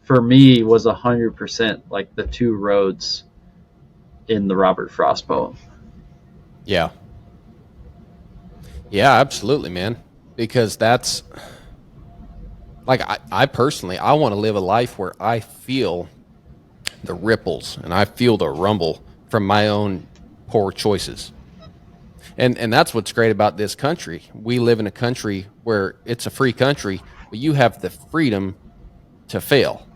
for me was 100% like the two roads in the Robert Frost poem. Yeah. Yeah, absolutely, man. Because that's like I personally I want to live a life where I feel the ripples and I feel the rumble from my own poor choices. And that's what's great about this country. We live in a country where it's a free country, but you have the freedom to fail.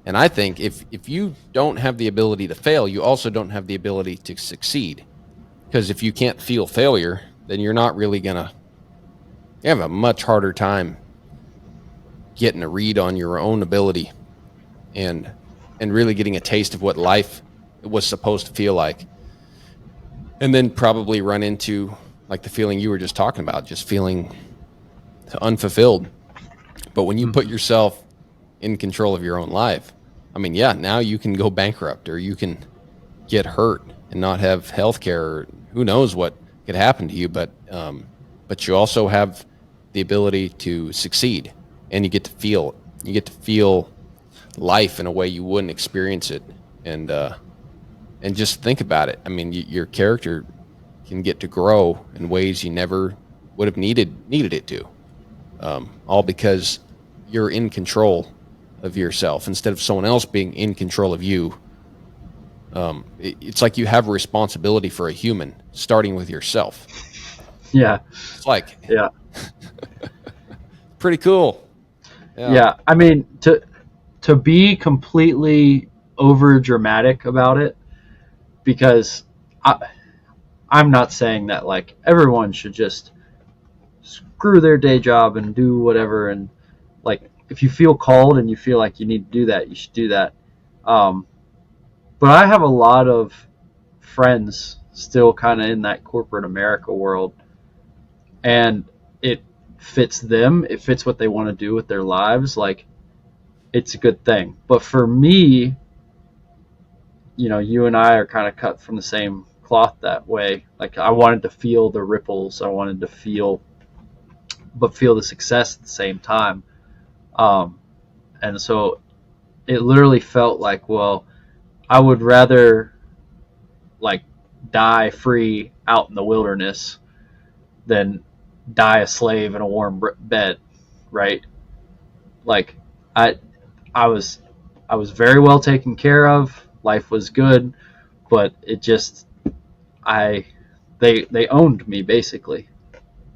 And I think if you don't have the ability to fail, you also don't have the ability to succeed. Because if you can't feel failure, then you're not really gonna you have a much harder time getting a read on your own ability and really getting a taste of what life was supposed to feel like. And then probably run into like the feeling you were just talking about, just feeling unfulfilled. But when you put Mm-hmm. yourself in control of your own life, I mean, yeah, now you can go bankrupt or you can get hurt and not have health care, or who knows what could happen to you. But you also have the ability to succeed, and you get to feel it. You get to feel life in a way you wouldn't experience it, and just think about it. I mean, your character can get to grow in ways you never would have needed it to, all because you're in control of yourself instead of someone else being in control of you. It's like you have a responsibility for a human, starting with yourself. Yeah. It's like Yeah. pretty cool. Yeah, Yeah. I mean, to be completely over dramatic about it, because I, I'm not saying that like everyone should just screw their day job and do whatever, and like if you feel called and you feel like you need to do that, you should do that. Um, but I have a lot of friends still kind of in that corporate America world, and it fits them. It fits what they want to do with their lives. Like it's a good thing. But for me, you and I are kind of cut from the same cloth that way. Like I wanted to feel the ripples. I wanted to feel the success at the same time. Um, and so it literally felt like, well, I would rather like die free out in the wilderness than die a slave in a warm bed, right? Like I, I was very well taken care of. Life was good, but it just I they owned me basically.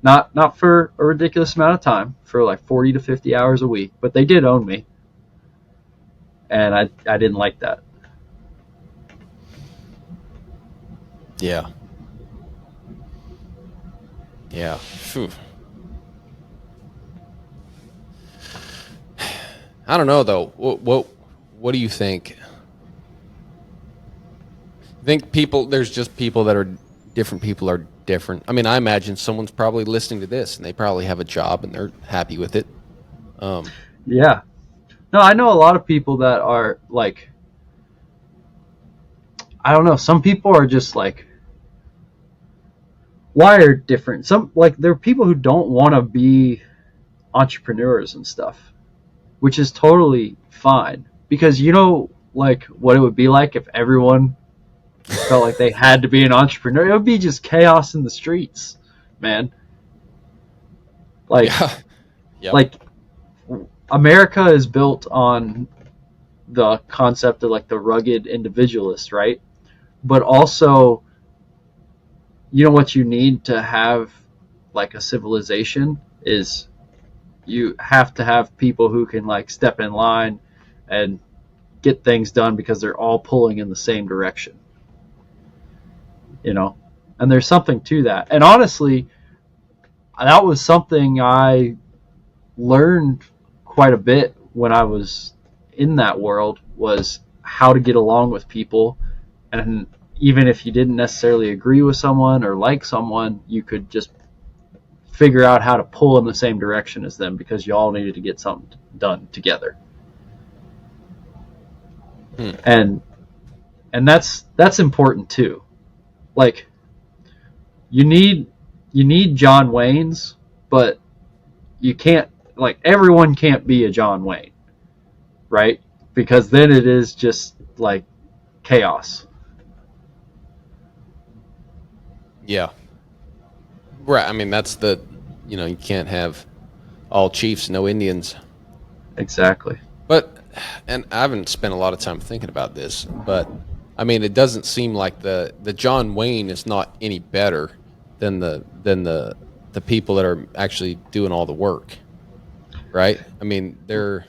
Not for a ridiculous amount of time, for like 40 to 50 hours a week, but they did own me, and I didn't like that. yeah, yeah. Phew. I don't know though. What what do you think? I think there's just people that are different. People are different. I mean, I imagine someone's probably listening to this and they probably have a job and they're happy with it. Um, Yeah. No, I know a lot of people that are like, I don't know. Some people are just like wired different. Some like there are people who don't want to be entrepreneurs and stuff, which is totally fine because you know like what it would be like if everyone felt like they had to be an entrepreneur. It would be just chaos in the streets, man. Like yeah. Yep. like America is built on the concept of like the rugged individualist, right? But also, you know what you need to have like a civilization is you have to have people who can like step in line and get things done because they're all pulling in the same direction, you know? And there's something to that. And honestly, that was something I learned quite a bit when I was in that world was how to get along with people. And even if you didn't necessarily agree with someone or like someone, you could just figure out how to pull in the same direction as them because you all needed to get something done together. Hmm. And that's important too. Like you need John Waynes, but you can't like everyone can't be a John Wayne, right? Because then it is just like chaos. Yeah. Right. I mean, that's you can't have all chiefs, no Indians. Exactly. But, and I haven't spent a lot of time thinking about this, but I mean, it doesn't seem like the John Wayne is not any better than the people that are actually doing all the work, right? I mean,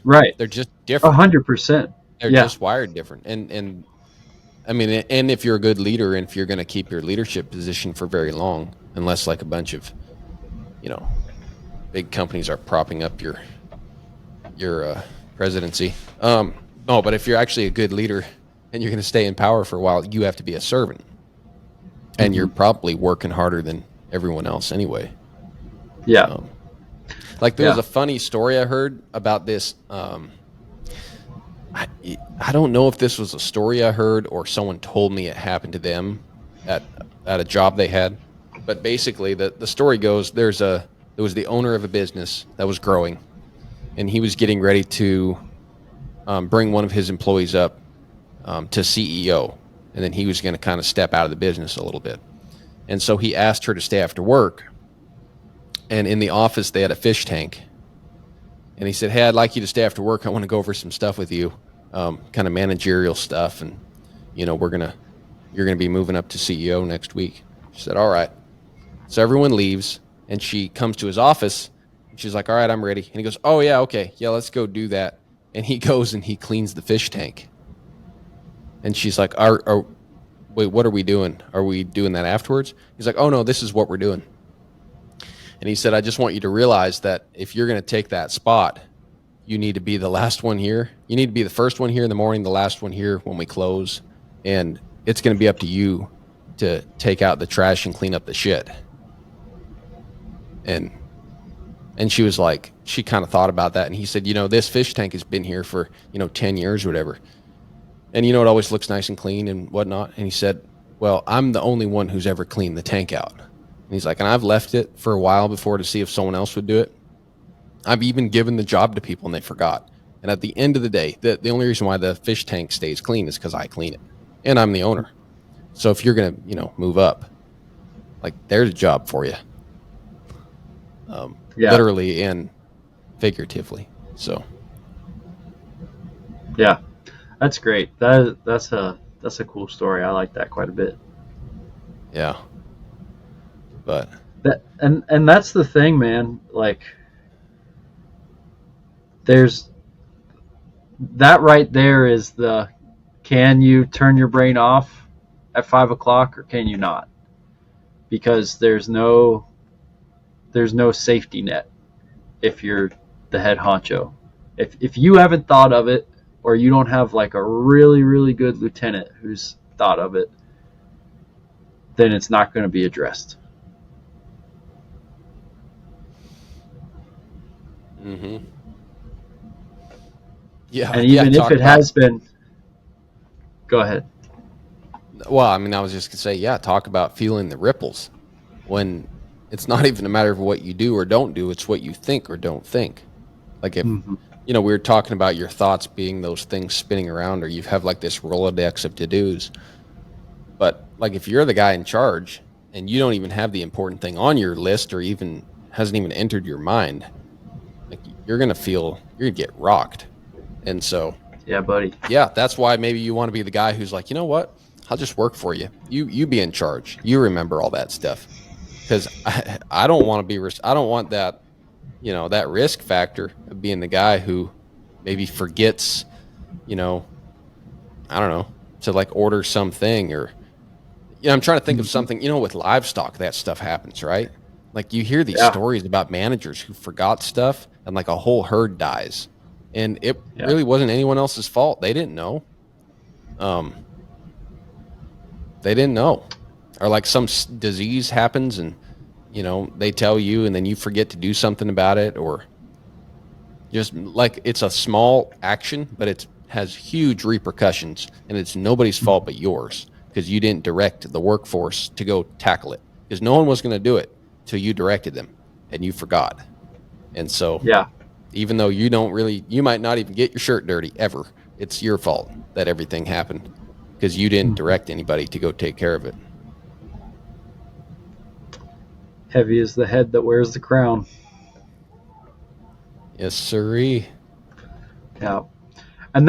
Right. they're just different. 100%. They're Yeah. just wired different, and I mean, and if you're a good leader, and if you're going to keep your leadership position for very long, unless like a bunch of, you know, big companies are propping up your presidency. No, but if you're actually a good leader and you're going to stay in power for a while, you have to be a servant, and you're probably working harder than everyone else anyway. Yeah. Like there Yeah. was a funny story I heard about this. I don't know if this was a story I heard or someone told me it happened to them at a job they had. But basically, the story goes there was the owner of a business that was growing, and he was getting ready to bring one of his employees up to CEO, and then he was going to kind of step out of the business a little bit. And so he asked her to stay after work. And in the office, they had a fish tank. And he said, "Hey, I'd like you to stay after work. I want to go over some stuff with you, kind of managerial stuff. And, you know, you're going to be moving up to CEO next week." She said, "All right." So everyone leaves, and she comes to his office, and she's like, "All right, I'm ready." And he goes, "Oh, yeah, okay. Yeah, let's go do that." And he goes and he cleans the fish tank. And she's like, "Wait, what are we doing? Are we doing that afterwards?" He's like, "Oh, no, this is what we're doing." And he said, "I just want you to realize that if you're going to take that spot, you need to be the last one here. You need to be the first one here in the morning, the last one here when we close. And it's going to be up to you to take out the trash and clean up the shit." And she was like, she kind of thought about that. And he said, "This fish tank has been here for, 10 years or whatever. And, it always looks nice and clean and whatnot." And he said, "Well, I'm the only one who's ever cleaned the tank out." And he's like, "And I've left it for a while before to see if someone else would do it. I've even given the job to people and they forgot. And at the end of the day, the only reason why the fish tank stays clean is because I clean it. And I'm the owner. So if you're going to, move up, like there's a job for you." Yeah. Literally and figuratively. So, Yeah. That's great. That's a cool story. I like that quite a bit. yeah. But And that's the thing, man. Like there's that right there is the can you turn your brain off at 5 o'clock or can you not? Because there's no safety net if you're the head honcho. If you haven't thought of it or you don't have like a really, really good lieutenant who's thought of it, then it's not going to be addressed. Mm-hmm. Yeah, And yeah. even if Talk it about. has been, go ahead. Well, I mean, I was just gonna say, yeah. Talk about feeling the ripples when it's not even a matter of what you do or don't do; it's what you think or don't think. Like if Mm-hmm. we were talking about your thoughts being those things spinning around, or you have like this Rolodex of to dos. But like if you're the guy in charge and you don't even have the important thing on your list, or even hasn't even entered your mind, like you're gonna get rocked. And so, Yeah, buddy. yeah, that's why maybe you want to be the guy who's like, you know what? I'll just work for you. You be in charge. You remember all that stuff. Because I don't want to I don't want that, that risk factor of being the guy who maybe forgets, you know, I don't know, to like order something. Or I'm trying to think of Mm-hmm. something, with livestock, that stuff happens, right? Like you hear these Yeah, stories about managers who forgot stuff and like a whole herd dies. And it yeah. really wasn't anyone else's fault. They didn't know. Um, they didn't know. Or like some disease happens and, they tell you and then you forget to do something about it. Or just like it's a small action, but it has huge repercussions and it's nobody's fault but yours because you didn't direct the workforce to go tackle it because no one was going to do it till you directed them and you forgot. And so Yeah. even though you might not even get your shirt dirty ever, it's your fault that everything happened because you didn't Mm-hmm. direct anybody to go take care of it. Heavy is the head that wears the crown. Yes, sirree. Yeah. And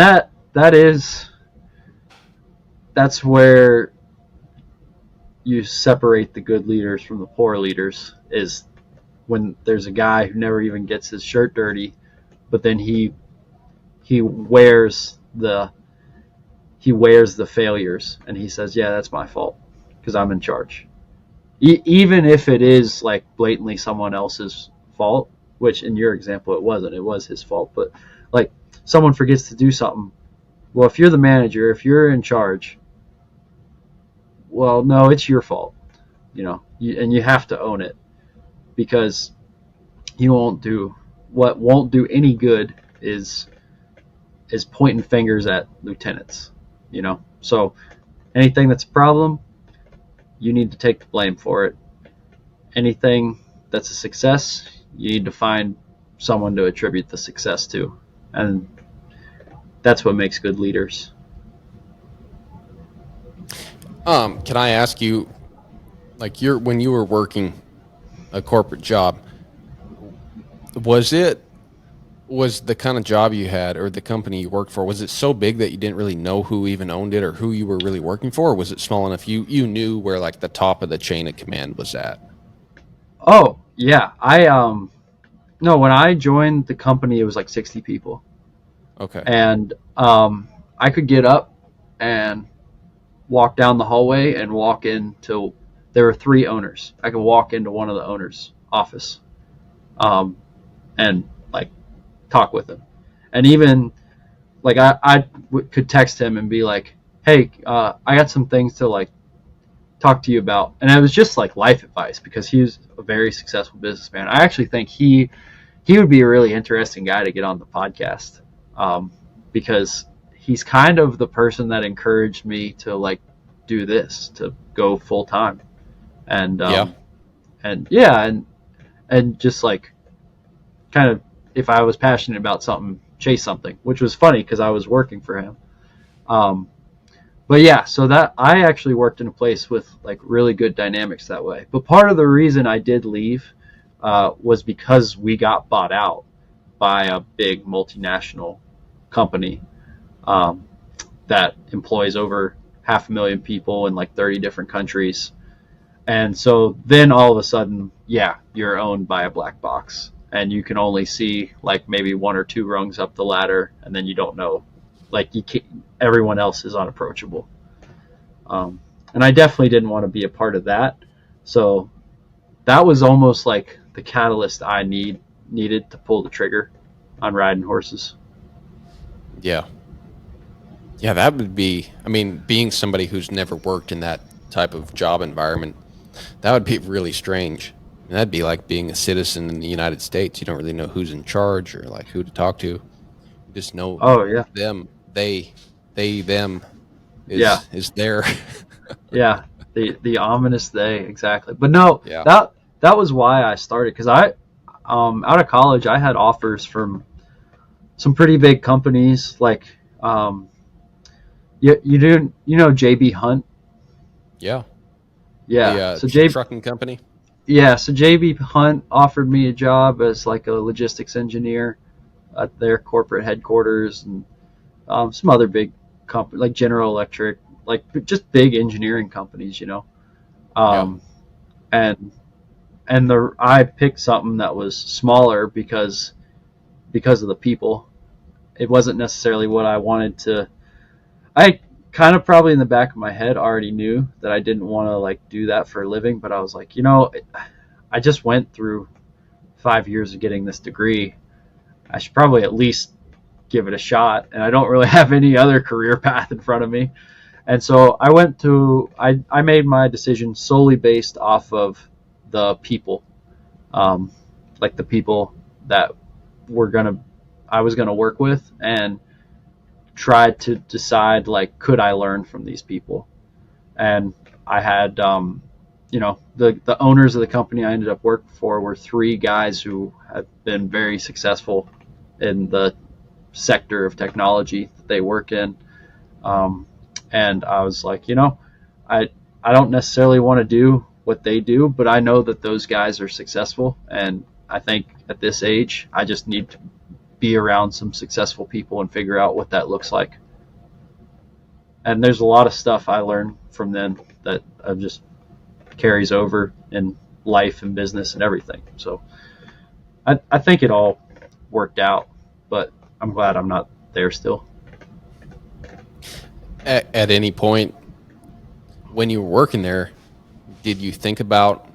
that's where you separate the good leaders from the poor leaders, is when there's a guy who never even gets his shirt dirty, but then he wears the failures and he says, yeah, that's my fault because I'm in charge. Even if it is like blatantly someone else's fault, which in your example it wasn't, it was his fault, but like someone forgets to do something. Well, if you're the manager, if you're in charge, well, no, it's your fault, and you have to own it, because you won't do any good is pointing fingers at lieutenants. So anything that's a problem, you need to take the blame for it. Anything that's a success, you need to find someone to attribute the success to, and that's what makes good leaders. Can I ask you, like when you were working a corporate job, was it was the kind of job you had or the company you worked for, was it so big that you didn't really know who even owned it or who you were really working for? Or was it small enough you knew where like the top of the chain of command was at? Oh yeah, I no, when I joined the company, it was like 60 people, Okay. and I could get up and walk down the hallway and walk into. There were three owners. I could walk into one of the owners' office, um, and like talk with him, and even like could text him and be like, "Hey, I got some things to like talk to you about," and it was just like life advice because he was a very successful businessman. I actually think he would be a really interesting guy to get on the podcast, because he's kind of the person that encouraged me to like do this, to go full time, and Yeah. and yeah, and just like kind of, if I was passionate about something, chase something, which was funny because I was working for him. Um, but yeah, so that I actually worked in a place with like really good dynamics that way. But part of the reason I did leave was because we got bought out by a big multinational company, um, that employs over 500,000 people in like 30 different countries. And so then all of a sudden, yeah, you're owned by a black box and you can only see like maybe one or two rungs up the ladder, and then you don't know, like you can't, everyone else is unapproachable. Um, and I definitely didn't want to be a part of that. So that was almost like the catalyst I needed to pull the trigger on riding horses. Yeah. Yeah, that would be. I mean, being somebody who's never worked in that type of job environment, that would be really strange. I mean, that'd be like being a citizen in the United States. You don't really know who's in charge or like who to talk to. You just know Oh yeah, them. Them yeah, is there. yeah. The ominous they, exactly. But no, Yeah. that was why I started, because I out of college I had offers from some pretty big companies like you do, you know, JB Hunt. Yeah. The Yeah. So J trucking company. yeah, so JB Hunt offered me a job as like a logistics engineer at their corporate headquarters, and some other big company like General Electric, like just big engineering companies, you know. Yeah. Um, and the I picked something that was smaller because of the people. It wasn't necessarily what I wanted to. I kind of probably in the back of my head already knew that I didn't want to like do that for a living, but I was like, you know, I just went through 5 years of getting this degree. I should probably at least give it a shot, and I don't really have any other career path in front of me. And so I made my decision solely based off of the people, um, like the people that were gonna I was gonna work with, and tried to decide like could I learn from these people. And I had you know, the owners of the company I ended up working for were three guys who had been very successful in the sector of technology that they work in. Um, and I was like, you know, I I don't necessarily want to do what they do, but I know that those guys are successful, and I think at this age, I just need to be around some successful people and figure out what that looks like. And there's a lot of stuff I learned from them that just carries over in life and business and everything. So I think it all worked out, but I'm glad I'm not there still. At any point when you were working there, did you think about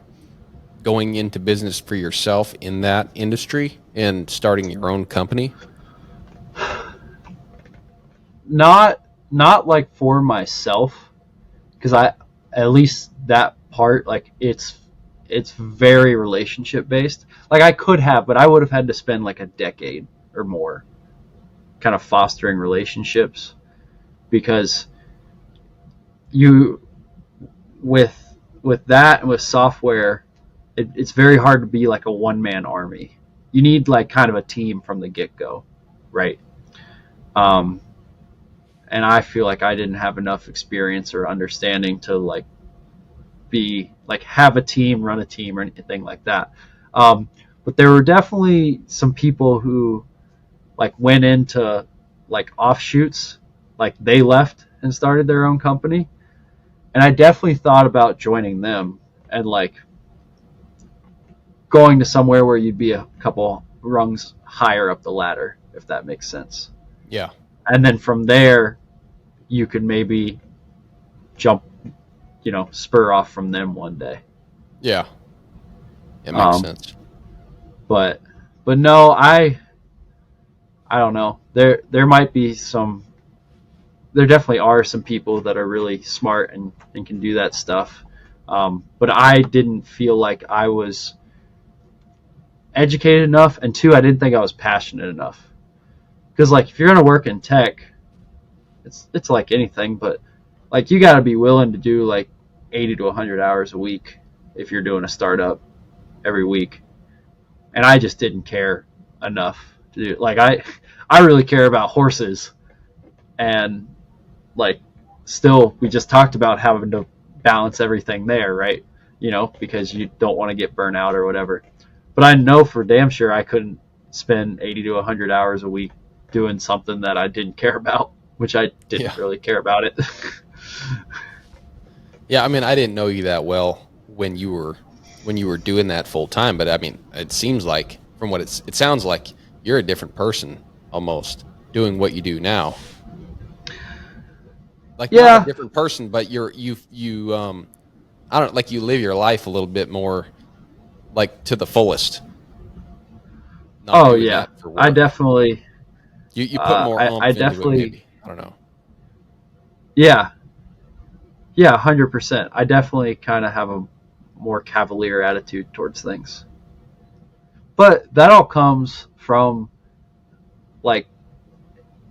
going into business for yourself in that industry and starting your own company? Not like for myself, because I at least that part, like it's very relationship based. Like I could have, but I would have had to spend like a decade or more kind of fostering relationships, because you with that and with software, it's very hard to be like a one man army. You need like kind of a team from the get go, right? Um, and I feel like I didn't have enough experience or understanding to like be like have a team, run a team, or anything like that. Um, but there were definitely some people who like went into like offshoots, like they left and started their own company, and I definitely thought about joining them and like going to somewhere where you'd be a couple rungs higher up the ladder, if that makes sense. Yeah. And then from there, you could maybe jump, you know, spur off from them one day. Yeah. It makes Um, sense. but no, I don't know. There might be some. There definitely are some people that are really smart and can do that stuff. But I didn't feel like I was educated enough, and two, I didn't think I was passionate enough. Because like if you're gonna work in tech, it's like anything, but like you got to be willing to do like 80 to 100 hours a week if you're doing a startup every week. And I just didn't care enough to do, like I really care about horses, and like still we just talked about having to balance everything there, right? You know, because you don't want to get burnt out or whatever. But I know for damn sure I couldn't spend 80 to 100 hours a week doing something that I didn't care about, which I Yeah. didn't really care about it. Yeah, I mean, I didn't know you that well when you were doing that full time, but I mean, it seems like from what it sounds like you're a different person almost doing what you do now. Like not a Yeah. different person, but you I don't like you live your life a little bit more like to the fullest, not Oh doing yeah. that for I work. definitely. You put more I oomph into it definitely. maybe. I don't know. Yeah, yeah, 100%. I definitely kind of have a more cavalier attitude towards things, but that all comes from like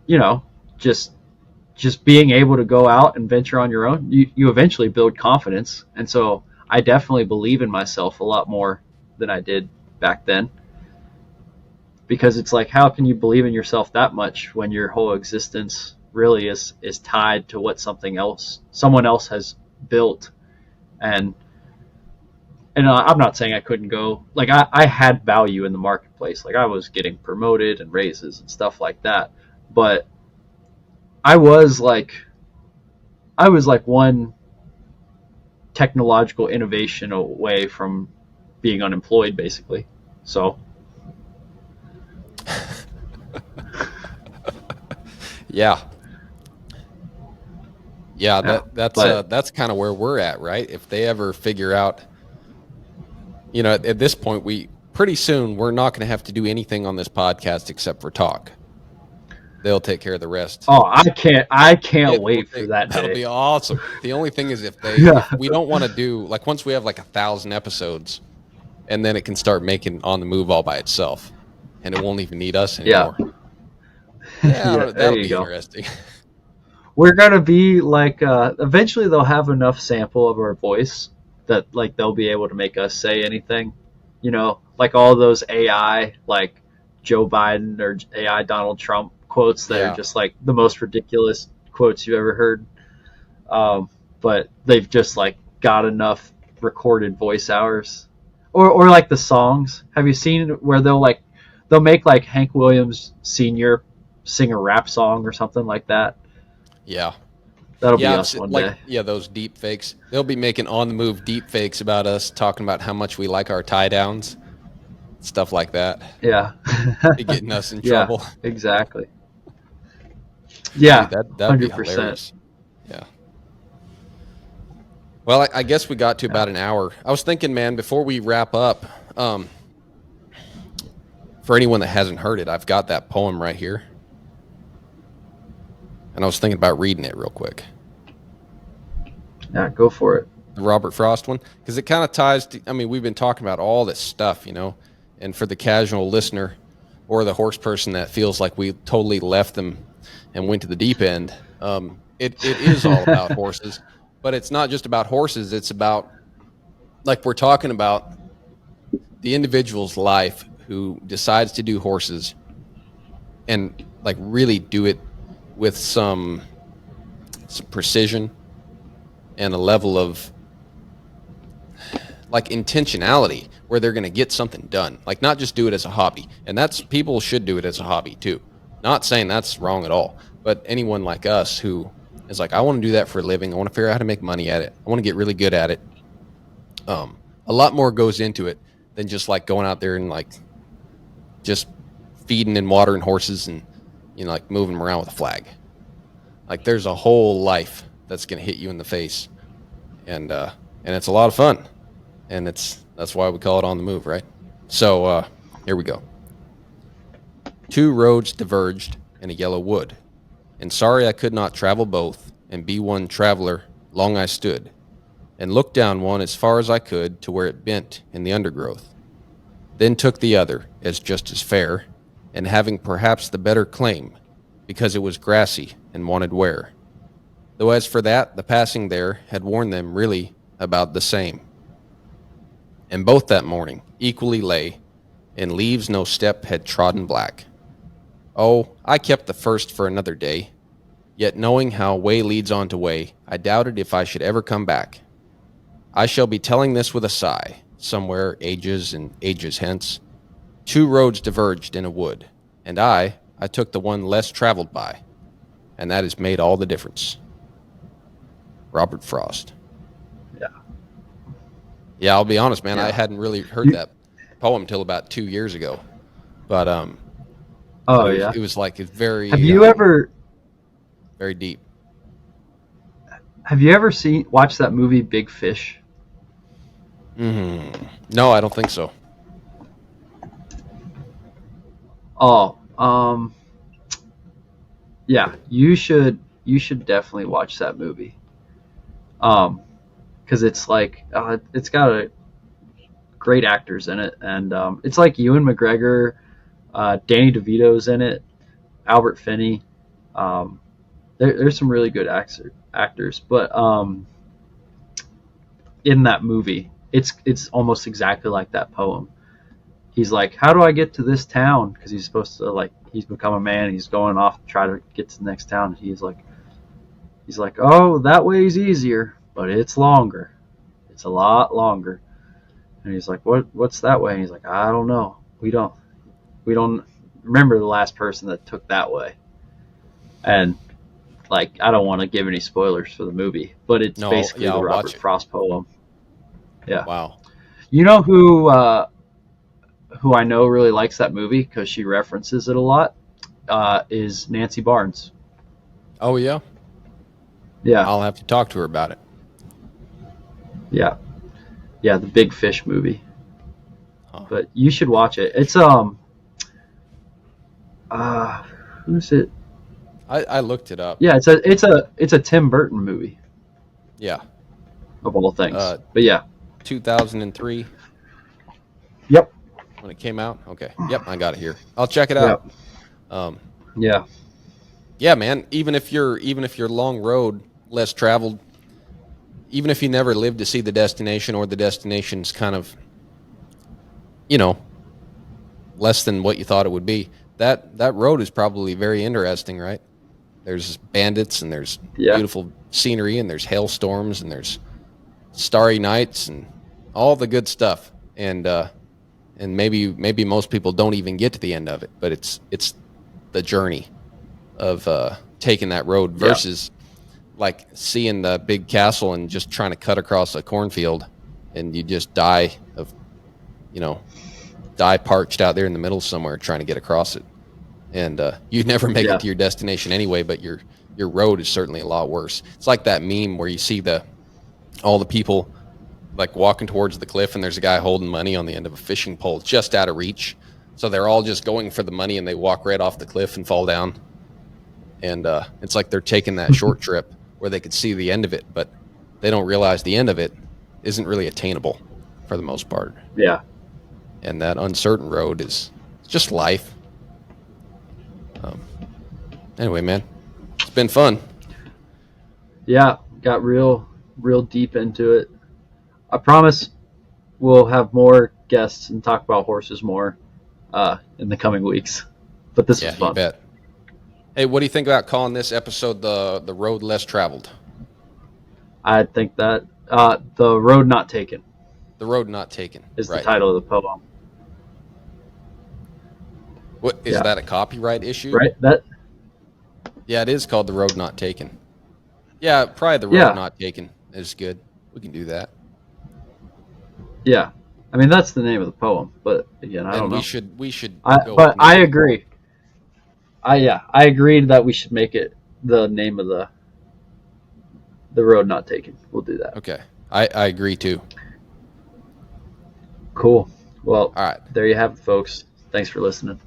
you know just just being able to go out and venture on your own. You eventually build confidence, and so I definitely believe in myself a lot more than I did back then, because it's like, how can you believe in yourself that much when your whole existence really is tied to what someone else has built? And and I'm not saying I couldn't go, like I had value in the marketplace, like I was getting promoted and raises and stuff like that, but I was like I was like one technological innovation away from being unemployed, basically. So Yeah. Yeah, yeah, but that's kind of where we're at, right? If they ever figure out, at this point, we pretty soon we're not going to have to do anything on this podcast except for talk. They'll take care of the rest. oh, I can't It will wait for take that That'll day. be awesome. The only thing is if Yeah, we don't want to do, like, once we have like 1,000 episodes, and then it can start making on the move all by itself, and it won't even need us yeah. anymore. Yeah, I Yeah, don't know, there that'll you be go. interesting. We're gonna be like, eventually they'll have enough sample of our voice that like they'll be able to make us say anything, like all those AI, like Joe Biden or AI Donald Trump quotes that are Yeah. just like the most ridiculous quotes you've ever heard. But they've just like got enough recorded voice hours, or like the songs. Have you seen where they'll make like Hank Williams Sr. sing a rap song or something like that? Yeah. That'll Yeah, be us one day. those deep fakes. They'll be making on the move deep fakes about us talking about how much we like our tie downs, stuff like that. Yeah. Be getting us in Yeah, trouble. exactly. Yeah, Dude, that'd be 100%. hilarious. Yeah. Well, I guess we got to about an hour. I was thinking, man, before we wrap up, um, for anyone that hasn't heard it, I've got that poem right here, and I was thinking about reading it real quick. Yeah, go for it. The Robert Frost one, because it kind of ties to, I mean, we've been talking about all this stuff, and for the casual listener or the horse person that feels like we totally left them and went to the deep end, it is all about horses, but it's not just about horses. It's about, like, we're talking about the individual's life who decides to do horses and like really do it with some precision and a level of like intentionality where they're going to get something done, like not just do it as a hobby. And that's, people should do it as a hobby too, not saying that's wrong at all, but anyone like us who is like, I want to do that for a living, I want to figure out how to make money at it, I want to get really good at it. A lot more goes into it than just like going out there and like just feeding and watering horses and like moving them around with a flag. Like, there's a whole life that's going to hit you in the face, and it's a lot of fun, and that's why we call it On the Move, right? So here we go. Two roads diverged in a yellow wood, and sorry I could not travel both, and be one traveler long I stood, and looked down one as far as I could to where it bent in the undergrowth, then took the other as just as fair, and having perhaps the better claim, because it was grassy and wanted wear. Though as for that, the passing there had worn them really about the same. And both that morning equally lay, in leaves no step had trodden black. Oh, I kept the first for another day, yet knowing how way leads on to way, I doubted if I should ever come back. I shall be telling this with a sigh, somewhere ages and ages hence. Two roads diverged in a wood, and I took the one less traveled by, and that has made all the difference. Robert Frost. Yeah. Yeah, I'll be honest, man. I Yeah. hadn't really heard You, that poem till about 2 years ago, but oh, it was yeah. it was like it's Have very you ever very deep. have you ever watched that movie Big Fish? No, I don't think so. Oh, yeah, you should you should definitely watch that movie. Because it's like it's got great actors in it, and it's like Ewan McGregor, Danny DeVito's in it, Albert Finney. Um, there's some really good actors, but in that movie, it's almost exactly like that poem. He's like, how do I get to this town? Because he's supposed to, like, he's become a man. He's going off to try to get to the next town. He's like, oh, that way's easier, but it's longer. It's a lot longer. And he's like, what's that way? And he's like, I don't know. We don't remember the last person that took that way. And like, I don't want to give any spoilers for the movie, but it's basically the Robert Frost poem. Yeah. Wow. You know who I know really likes that movie because she references it a lot, is Nancy Barnes. Oh, yeah? Yeah. I'll have to talk to her about it. Yeah. Yeah, the Big Fish movie. Huh. But you should watch it. It's who's it? I looked it up. Yeah, it's a Tim Burton movie. Yeah. Of all things. But yeah. 2003. Yep. When it came out. Okay. Yep, I got it here. I'll check it out. Yep. Yeah. Yeah, man. Even if you're long road, less traveled, even if you never lived to see the destination, or the destination's kind of, less than what you thought it would be, that road is probably very interesting, right? There's bandits, and there's beautiful scenery, and there's hailstorms, and there's starry nights, and all the good stuff. And maybe most people don't even get to the end of it, but it's the journey of taking that road versus like seeing the big castle and just trying to cut across a cornfield, and you just die parched out there in the middle somewhere trying to get across it. And you never make it to your destination anyway, but your road is certainly a lot worse. It's like that meme where you see all the people like walking towards the cliff, and there's a guy holding money on the end of a fishing pole just out of reach. So they're all just going for the money, and they walk right off the cliff and fall down. And it's like they're taking that short trip where they could see the end of it, but they don't realize the end of it isn't really attainable for the most part. Yeah. And that uncertain road is just life. Anyway, man, it's been fun. Yeah, got real deep into it. I promise we'll have more guests and talk about horses more in the coming weeks. But this was fun. You bet. Hey, what do you think about calling this episode the Road Less Traveled? I think that The Road Not Taken. The Road Not Taken is the title of the poem. What is that, a copyright issue? Right. Yeah, it is called The Road Not Taken. Yeah, probably The Road Not Taken is good. We can do that. Yeah. I mean, that's the name of the poem, but again, I don't know. We should but I agree. I agreed that we should make it the name of the Road Not Taken. We'll do that. Okay. I agree too. Cool. Well, all right. There you have it, folks. Thanks for listening.